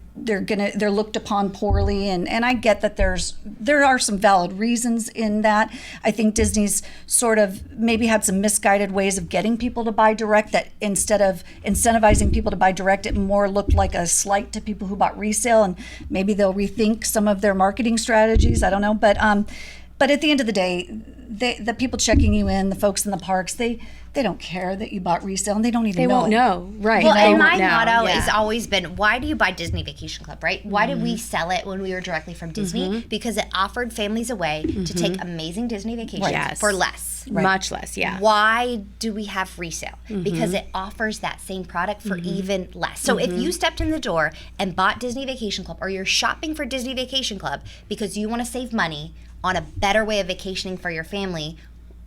looked upon poorly, and I get that there are some valid reasons in that. I think Disney's sort of maybe had some misguided ways of getting people to buy direct, that instead of incentivizing people to buy direct, it more looked like a slight to people who bought resale, and maybe they'll rethink some of their marketing strategies. I don't know, but at the end of the day, the people checking you in, the folks in the parks, they don't care that you bought resale, and they don't even know. They won't know, right? Well, They and won't my know. motto has always been, why do you buy Disney Vacation Club, right? Why did we sell it when we were directly from Disney? Because it offered families a way to take amazing Disney vacations for less. Much less, yeah. Why do we have resale? Because it offers that same product for even less. So if you stepped in the door and bought Disney Vacation Club, or you're shopping for Disney Vacation Club because you want to save money on a better way of vacationing for your family,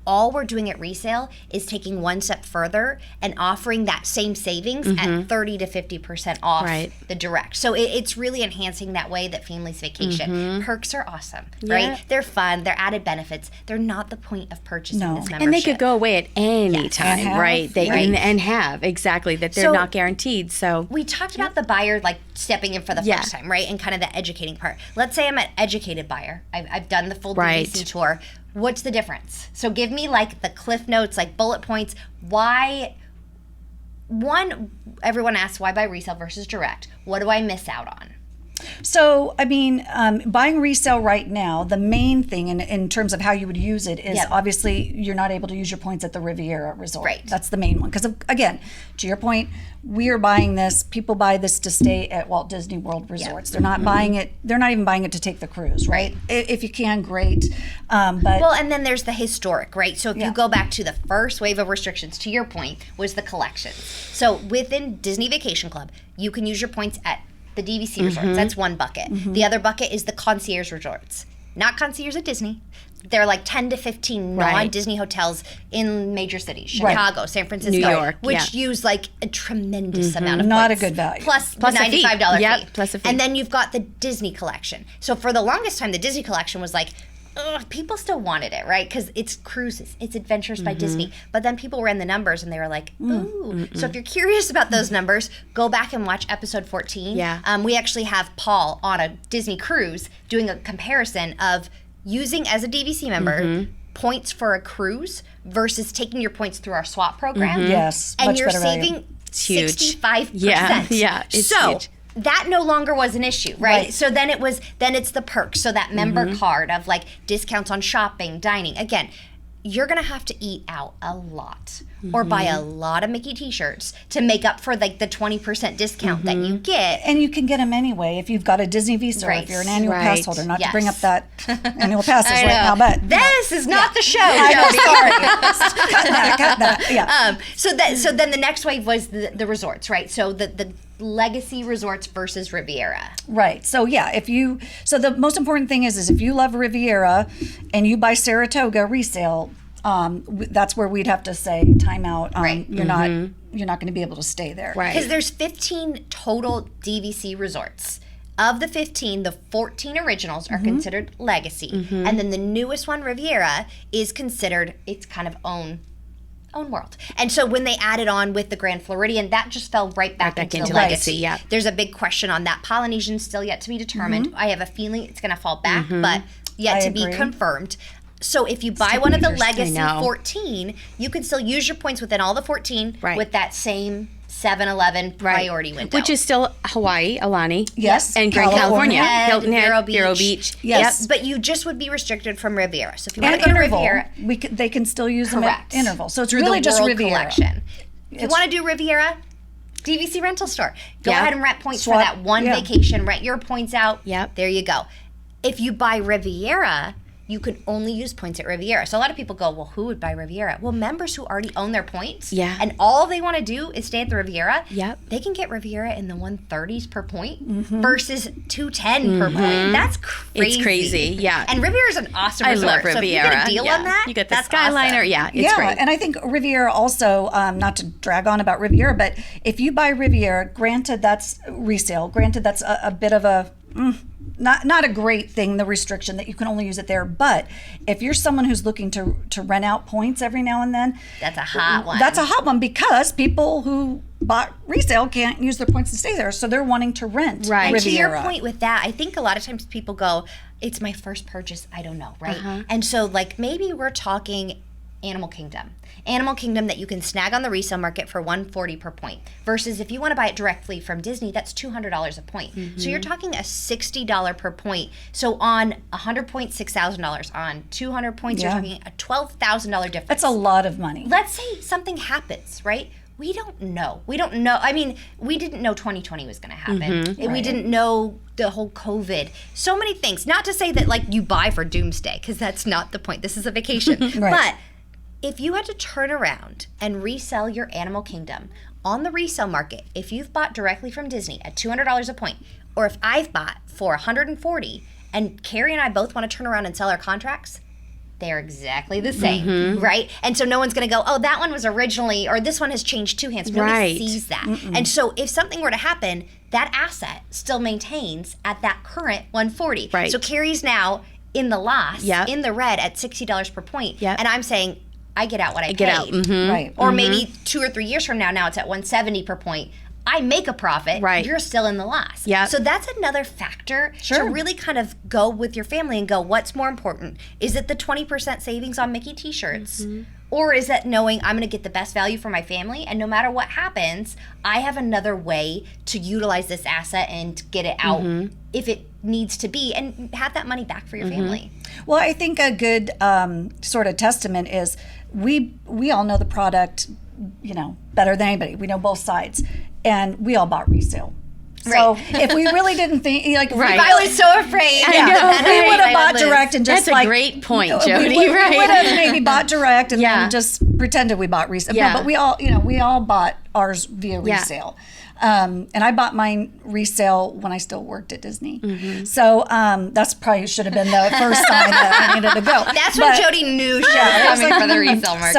all we're doing at resale is taking one step further and offering that same savings at 30 to 50% off the direct. So it's really enhancing that way that families vacation. Perks are awesome, right? They're fun, they're added benefits. They're not the point of purchasing this membership. And they could go away at any time, right? And have, exactly, that they're So, not guaranteed. So we talked about the buyer like stepping in for the first time, right? And kind of the educating part. Let's say I'm an educated buyer. I've done the full DVC tour. What's the difference? So give me like the cliff notes, like bullet points. Why? One, everyone asks why buy resale versus direct. What do I miss out on? So, I mean, buying resale right now, the main thing in terms of how you would use it is obviously you're not able to use your points at the Riviera Resort. Right. That's the main one. Because, again, to your point, we are buying this. People buy this to stay at Walt Disney World resorts. They're not buying it. They're not even buying it to take the cruise, right? If you can, great. But well, and then there's the historic, right? So if you go back to the first wave of restrictions, to your point, was the collections. So within Disney Vacation Club, you can use your points at the DVC resorts. That's one bucket. The other bucket is the concierge resorts. Not concierge at Disney. They're like 10 to 15 non-Disney hotels in major cities. Chicago, San Francisco, New York, which use like a tremendous amount of not points. a good value. Plus the Plus a fee. $95 fee. Yep, plus a fee. And then you've got the Disney collection. So for the longest time, the Disney collection was like, people still wanted it, right? Because it's cruises, it's Adventures by Disney. But then people ran the numbers and they were like, ooh. So if you're curious about those numbers, go back and watch episode 14. We actually have Paul on a Disney cruise doing a comparison of using as a DVC member points for a cruise versus taking your points through our swap program. Yes, And much you're better value. saving huge. 65%. Yeah, it's so huge. that no longer was an issue, right? So then it's the perks. So that member card of like discounts on shopping, dining. Again, you're gonna have to eat out a lot or buy a lot of Mickey t-shirts to make up for like the 20% discount that you get. And you can get them anyway if you've got a Disney Visa or if you're an annual pass holder. Not to bring up that annual passes right now, but this is not the show. I know, Jodi. sorry. cut that. Yeah. So then the next wave was the resorts, right? So the legacy resorts versus Riviera. Right. So so the most important thing is if you love Riviera and you buy Saratoga resale, that's where we'd have to say time out. You're not going to be able to stay there. Right. Because there's 15 total DVC resorts. Of the 15, the 14 originals are considered legacy. And then the newest one, Riviera, is considered its kind of own world. And so when they added on with the Grand Floridian, that just fell right back into the legacy. Yeah. There's a big question on that. Polynesian still yet to be determined. I have a feeling it's going to fall back, but yet to be confirmed. So if you buy one of the legacy 14, you can still use your points within all the 14 with that same 7-Eleven priority window. Which is still Hawaii, Alani. Yes. And Grand California. Hilton Head, Vero Beach. Yes. Yep. But you just would be restricted from Riviera. So if you want to go to Riviera, they can still use them at interval. So it's through really the just World Riviera. collection. If you want to do Riviera, DVC rental store. Go ahead and rent points for that one vacation. Rent your points out. Yep. There you go. If you buy Riviera, you can only use points at Riviera. So a lot of people go, well, who would buy Riviera? Well, members who already own their points and all they want to do is stay at the Riviera, they can get Riviera in the 130s per point versus 210 per point. That's crazy. It's crazy, yeah. And Riviera's an awesome resort. I love Riviera. So if you get a deal on that, you get the that's Skyliner. awesome. Yeah, it's great. And I think Riviera also, not to drag on about Riviera, but if you buy Riviera, granted that's resale, granted that's a bit of a not a great thing, the restriction that you can only use it there. But if you're someone who's looking to rent out points every now and then, that's a hot one. That's a hot one because people who bought resale can't use their points to stay there, so they're wanting to rent Riviera. And to your point with that, I think a lot of times people go, it's my first purchase, I don't know, right? And so like maybe we're talking Animal Kingdom that you can snag on the resale market for $140 per point versus if you want to buy it directly from Disney, that's $200 a point. So you're talking a $60 per point. So on 100 points, $6,000. On 200 points, you're talking a $12,000 difference. That's a lot of money. Let's say something happens, right? We don't know. I mean, we didn't know 2020 was going to happen. We didn't know the whole COVID. So many things. Not to say that like you buy for doomsday, because that's not the point. This is a vacation. But if you had to turn around and resell your Animal Kingdom on the resale market, if you've bought directly from Disney at $200 a point, or if I've bought for $140, and Kerri and I both want to turn around and sell our contracts, they're exactly the same, right? And so no one's going to go, oh, that one was originally, or this one has changed two hands. Nobody sees that. And so if something were to happen, that asset still maintains at that current 140. So Kerri's now in the loss, in the red at $60 per point. And I'm saying, I get out what I paid. Right. Or maybe 2 or 3 years from now it's at $170 per point. I make a profit, you're still in the loss. So that's another factor to really kind of go with your family and go, what's more important? Is it the 20% savings on Mickey t-shirts? Or is it knowing I'm going to get the best value for my family, and no matter what happens, I have another way to utilize this asset and get it out if it needs to be, and have that money back for your family. Well, I think a good sort of testament is we all know the product, better than anybody. We know both sides, and we all bought resale. So if we really didn't think, I was so afraid. We would have bought direct and just That's a great point, Jodi. We would have maybe bought direct and then just pretended we bought resale. But we all bought ours via resale. And I bought mine resale when I still worked at Disney. So that's probably should have been the first sign that I needed to go. That's when Jodi knew she was coming for the resale market.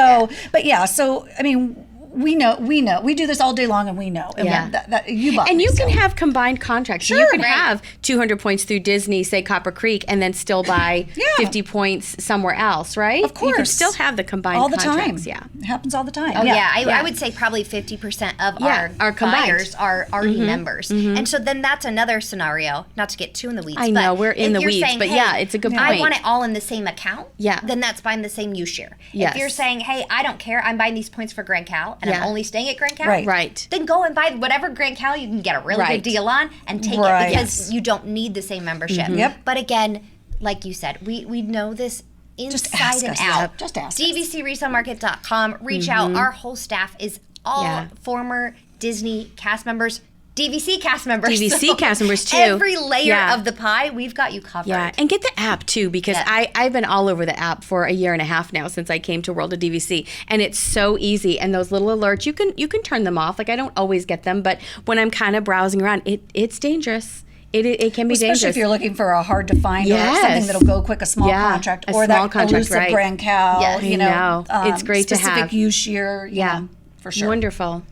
So I mean, we know. We do this all day long, and we know. And that you bought. And you resale. can have combined contracts. Sure, you can have 200 points through Disney, say Copper Creek, and then still buy 50 points somewhere else, right? Of course. You can still have the combined all the time. contracts. Yeah. It happens all the time. Oh, I would say probably 50% of our buyers are already members. And so then that's another scenario, not to get too in the weeds. I know, we're in the weeds, saying, but hey, it's a good point. I want it all in the same account, Yeah. then that's buying the same use share. Yes. If you're saying, hey, I don't care, I'm buying these points for Grand Cal, and I'm only staying at Grand Cal, Right. then go and buy whatever Grand Cal you can get a really good deal on and take it, because you don't need the same membership. But again, like you said, we know this inside and out. Just ask us. DVCResaleMarket.com. Reach out. Our whole staff is all former Disney cast members, DVC cast members. DVC cast members, too. Every layer of the pie, we've got you covered. Yeah, and get the app, too, because I've been all over the app for a year and a half now since I came to World of DVC, and it's so easy. And those little alerts, you can turn them off. Like, I don't always get them, but when I'm kind of browsing around, it's dangerous. It can be dangerous. Especially if you're looking for a hard to find or something that'll go quick, a small contract, or that elusive Grand Cal. Yes. You know, it's great to have. Specific use year. Yeah, for sure. Wonderful.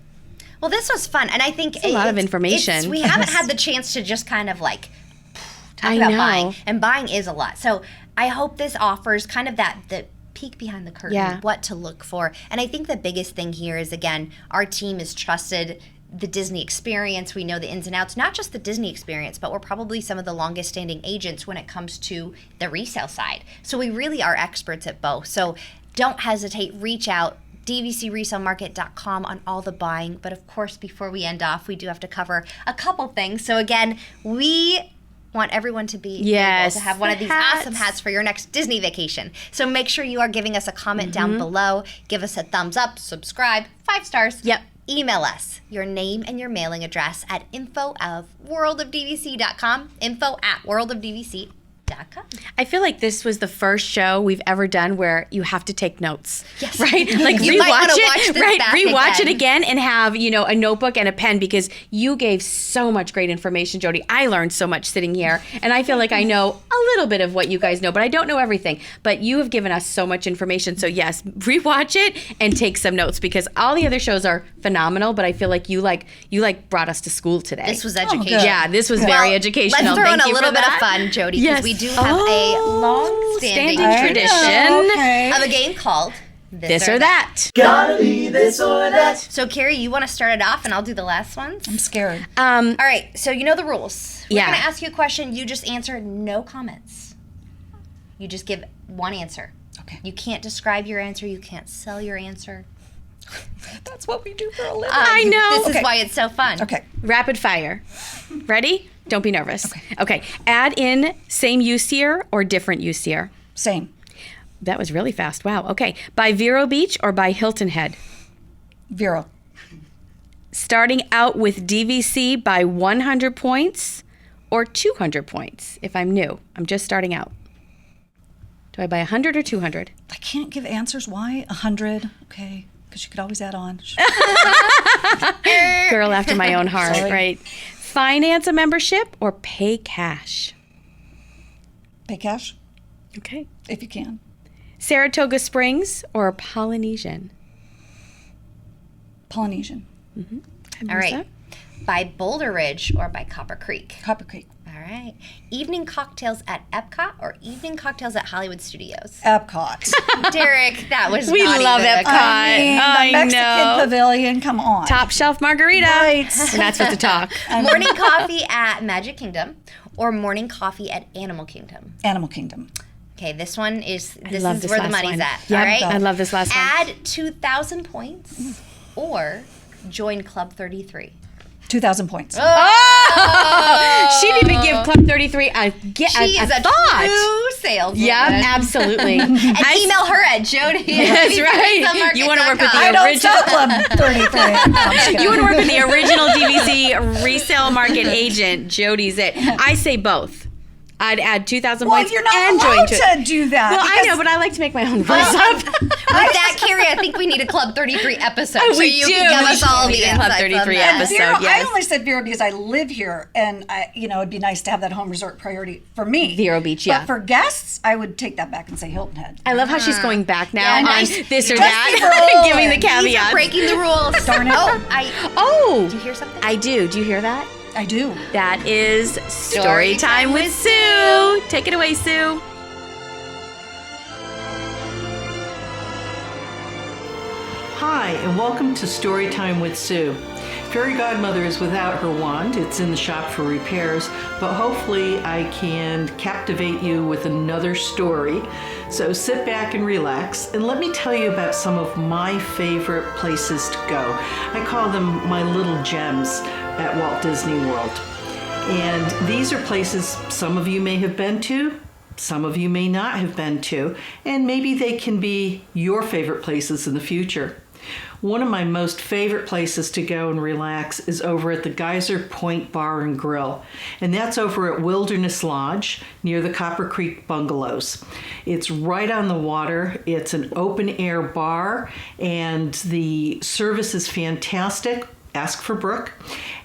Well, this was fun, and I think it's a lot of information. We haven't had the chance to just kind of like talk about buying, and buying is a lot. So I hope this offers kind of the peek behind the curtain, what to look for. And I think the biggest thing here is, again, our team has trusted the Disney experience. We know the ins and outs, not just the Disney experience, but we're probably some of the longest standing agents when it comes to the resale side. So we really are experts at both. So don't hesitate, reach out. DVCResaleMarket.com on all the buying. But of course, before we end off, we do have to cover a couple things. So again, we want everyone to be able to have one of these awesome hats for your next Disney vacation. So make sure you are giving us a comment down below. Give us a thumbs up, subscribe, 5 stars. Yep. Email us your name and your mailing address at info@worldofdvc.com, info@worldofdvc.com. DVCResaleMarket.com. I feel like this was the first show we've ever done where you have to take notes. Yes. Right? Like You might wanna watch it. this Right. back Rewatch again. it again and have, a notebook and a pen because you gave so much great information, Jodi. I learned so much sitting here. And I feel like I know a little bit of what you guys know, but I don't know everything. But you have given us so much information. So yes, rewatch it and take some notes because all the other shows are phenomenal, but I feel like you brought us to school today. This was educational. Yeah, this was very educational. Let's throw Thank in a you little for bit that. of fun, Jodi, because Yes. we do have a long-standing standing tradition. Okay. of a game called This or That. So, Kerri, you want to start it off, and I'll do the last ones? I'm scared. All right, so you know the rules. We're Yeah. going to ask you a question. You just answer, no comments. You just give one answer. Okay. You can't describe your answer. You can't sell your answer. That's what we do for a living. I know. This Okay. is why it's so fun. Okay. Rapid fire. Ready? Don't be nervous. Okay. Add in same use year or different use year. Same. That was really fast. Wow. Okay. By Vero Beach or by Hilton Head? Vero. Starting out with DVC by 100 points or 200 points if I'm new. I'm just starting out. Do I buy 100 or 200? I can't give answers. Why? 100. Okay. Because you could always add on. Girl after my own heart, Sorry. right? Finance a membership or pay cash? Pay cash Okay. if you can. Saratoga Springs or Polynesian? Polynesian. All right. By Boulder Ridge or by Copper Creek? Copper Creek. All right. Evening cocktails at Epcot or evening cocktails at Hollywood Studios? Epcot. Derek, that was We not love even a Epcot. I mean, the I Mexican know. Pavilion. Come on. Top shelf margarita. Right. We're not supposed to talk. Morning coffee at Magic Kingdom or morning coffee at Animal Kingdom? Animal Kingdom. Okay, this one is love is this where the last money's one. at. Yep, All right. I love this last one. Add 2,000 points or join Club 33. 2,000 points. She didn't even give Club 33 a She is a thought. true saleswoman. Yeah, absolutely. And email her at Jodi. That's right. You want to work with the I don't original. sell Club 33. No, I'm just kidding. You want to work with the original DVC Resale Market agent. Jodi's it. I say both. I'd add 2,000 Well, points you're not and allowed join to. to do that. Well, I because- know, but I like to make my own rules up. With that, Kerri, I think we need a Club 33 episode. So We you do. can give We us all should the be in Club insights 33 on that. episode. Vero, I yes. only said Vero because I live here, and it'd be nice to have that home resort priority for me. Vero Beach, yeah. But for guests, I would take that back and say Hilton Head. I love how she's going back now Yeah, on nice. this or Just that, roll. giving the These are caveats. breaking the rules. Darn it. Oh, Do you hear something? I do. Do you hear that? I do. That is Story Time with Sue. Take it away, Sue. Hi, and welcome to Storytime with Sue. Fairy Godmother is without her wand. It's in the shop for repairs, but hopefully I can captivate you with another story. So sit back and relax, and let me tell you about some of my favorite places to go. I call them my little gems at Walt Disney World. And these are places some of you may have been to, some of you may not have been to, and maybe they can be your favorite places in the future. One of my most favorite places to go and relax is over at the Geyser Point Bar and Grill, and that's over at Wilderness Lodge near the Copper Creek Bungalows. It's right on the water. It's an open air bar, and the service is fantastic. Ask for Brooke.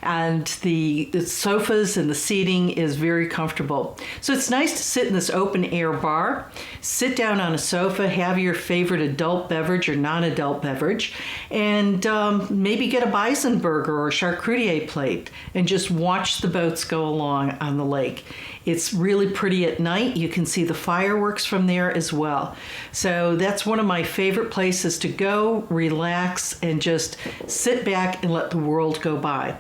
And the sofas and the seating is very comfortable. So it's nice to sit in this open air bar, sit down on a sofa, have your favorite adult beverage or non-adult beverage, and maybe get a bison burger or charcuterie plate and just watch the boats go along on the lake. It's really pretty at night. You can see the fireworks from there as well. So that's one of my favorite places to go, relax, and just sit back and let the world go by.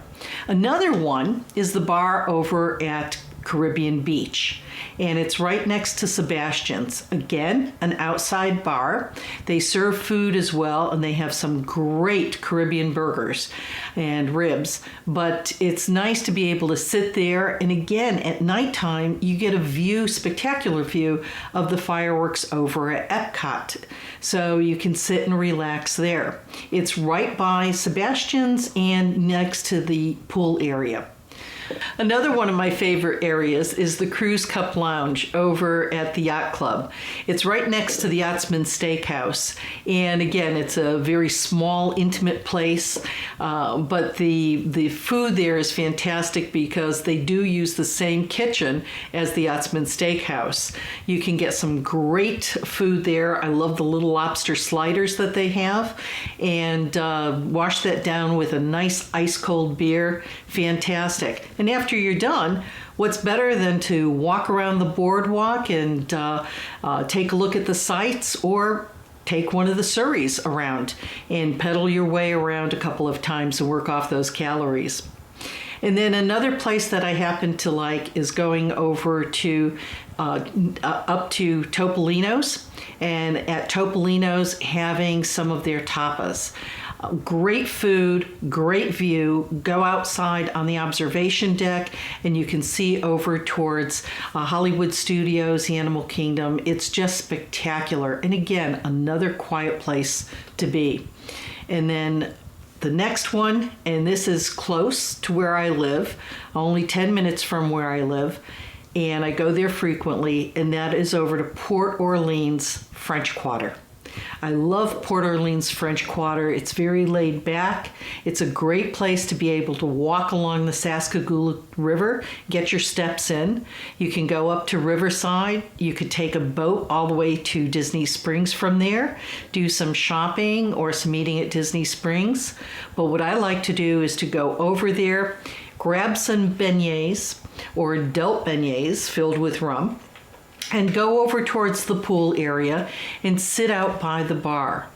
Another one is the bar over at Caribbean Beach, and it's right next to Sebastian's. Again, an outside bar. They serve food as well, and they have some great Caribbean burgers and ribs, but it's nice to be able to sit there, and again, at nighttime, you get a view, spectacular view of the fireworks over at Epcot, so you can sit and relax there. It's right by Sebastian's and next to the pool area. Another one of my favorite areas is the Cruise Cup Lounge over at the Yacht Club. It's right next to the Yachtsman Steakhouse. And again, it's a very small, intimate place, but the food there is fantastic because they do use the same kitchen as the Yachtsman Steakhouse. You can get some great food there. I love the little lobster sliders that they have. And wash that down with a nice ice-cold beer. Fantastic. And after you're done, what's better than to walk around the boardwalk and take a look at the sights, or take one of the Surreys around and pedal your way around a couple of times to work off those calories. And then another place that I happen to like is going over to up to Topolino's, and at Topolino's having some of their tapas. Great food, great view. Go outside on the observation deck and you can see over towards Hollywood Studios, the Animal Kingdom. It's just spectacular. And again, another quiet place to be. And then the next one, and this is close to where I live, only 10 minutes from where I live, and I go there frequently, and that is over to Port Orleans French Quarter. I love Port Orleans French Quarter. It's very laid back. It's a great place to be able to walk along the Sassagoula River, get your steps in. You can go up to Riverside. You could take a boat all the way to Disney Springs from there, do some shopping or some eating at Disney Springs. But what I like to do is to go over there, grab some beignets or adult beignets filled with rum, and go over towards the pool area and sit out by the bar.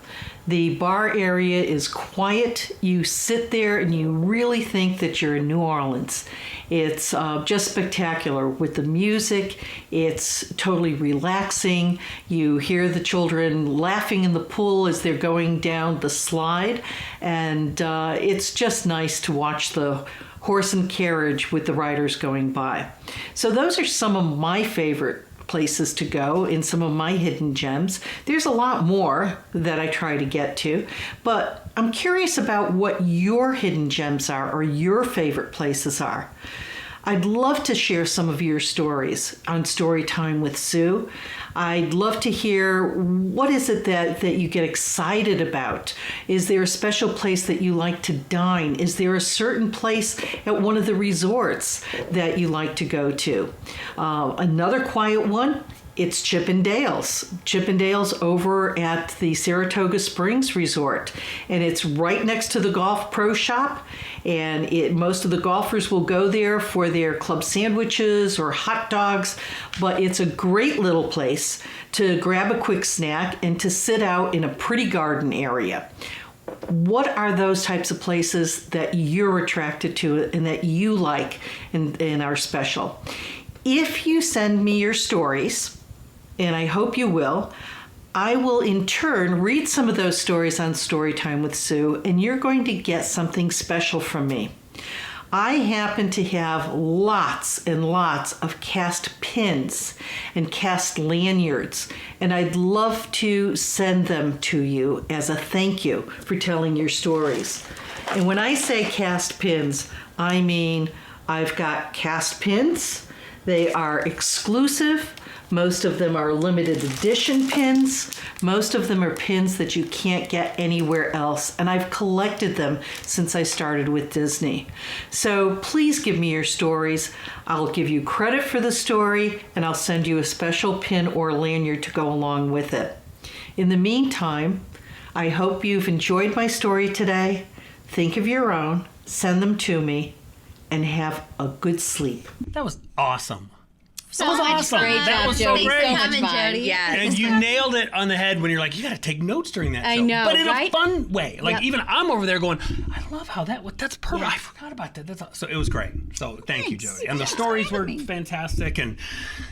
The bar area is quiet. You sit there and you really think that you're in New Orleans. It's just spectacular with the music. It's totally relaxing. You hear the children laughing in the pool as they're going down the slide. And it's just nice to watch the horse and carriage with the riders going by. So those are some of my favorite places to go in some of my hidden gems. There's a lot more that I try to get to, but I'm curious about what your hidden gems are or your favorite places are. I'd love to share some of your stories on Storytime with Sue. I'd love to hear, what is it that you get excited about? Is there a special place that you like to dine? Is there a certain place at one of the resorts that you like to go to? Another quiet one, it's Chippendales. Chippendales over at the Saratoga Springs Resort. And it's right next to the Golf Pro Shop. And most of the golfers will go there for their club sandwiches or hot dogs. But it's a great little place to grab a quick snack and to sit out in a pretty garden area. What are those types of places that you're attracted to and that you like and are special? If you send me your stories, and I hope you will, I will in turn read some of those stories on Storytime with Sue, and you're going to get something special from me. I happen to have lots and lots of cast pins and cast lanyards, and I'd love to send them to you as a thank you for telling your stories. And when I say cast pins, I mean I've got cast pins. They are exclusive. Most of them are limited edition pins. Most of them are pins that you can't get anywhere else. And I've collected them since I started with Disney. So please give me your stories. I'll give you credit for the story, and I'll send you a special pin or lanyard to go along with it. In the meantime, I hope you've enjoyed my story today. Think of your own, send them to me, and have a good sleep. That was awesome. So That was much awesome. fun. That was so Jodi. great. So much fun. Yes. And you nailed it on the head when you're like, you got to take notes during that show. I know, but in right? a fun way. Like, Yep. even I'm over there going, I love how that's perfect. I forgot about that. So it was great. So thank you, Jodi. And the stories were fantastic, and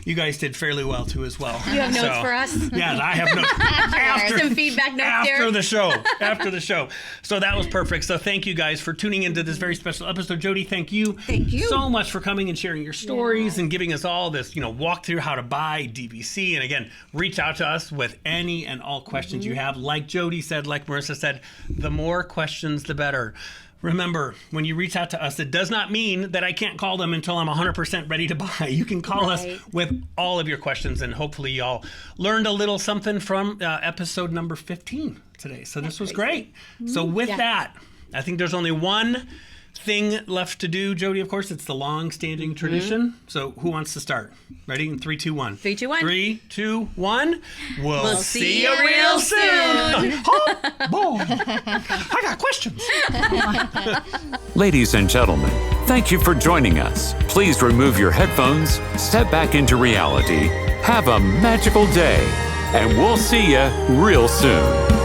you guys did fairly well, too, as well. You have notes for us? Yeah, I have notes. After, Some feedback notes after there. the show. After the show. So that was perfect. So thank you guys for tuning into this very special episode. Jodi, thank you so much for coming and sharing your stories and giving us all this, walk through how to buy DVC. And again, reach out to us with any and all questions you have. Like Jodi said, like Marissa said, the more questions, the better. Remember, when you reach out to us, it does not mean that I can't call them until I'm 100% ready to buy. You can call us with all of your questions, and hopefully y'all learned a little something from episode number 15 today. So this was great. So with that, I think there's only one thing left to do, Jodi. Of course, it's the long-standing tradition. So who wants to start? Ready? In 3, 2, 1. 3, 2, 1. 3, 2, 1. We'll see you real soon. Oh, boy. I got questions. Ladies and gentlemen, thank you for joining us. Please remove your headphones, step back into reality, have a magical day, and we'll see you real soon.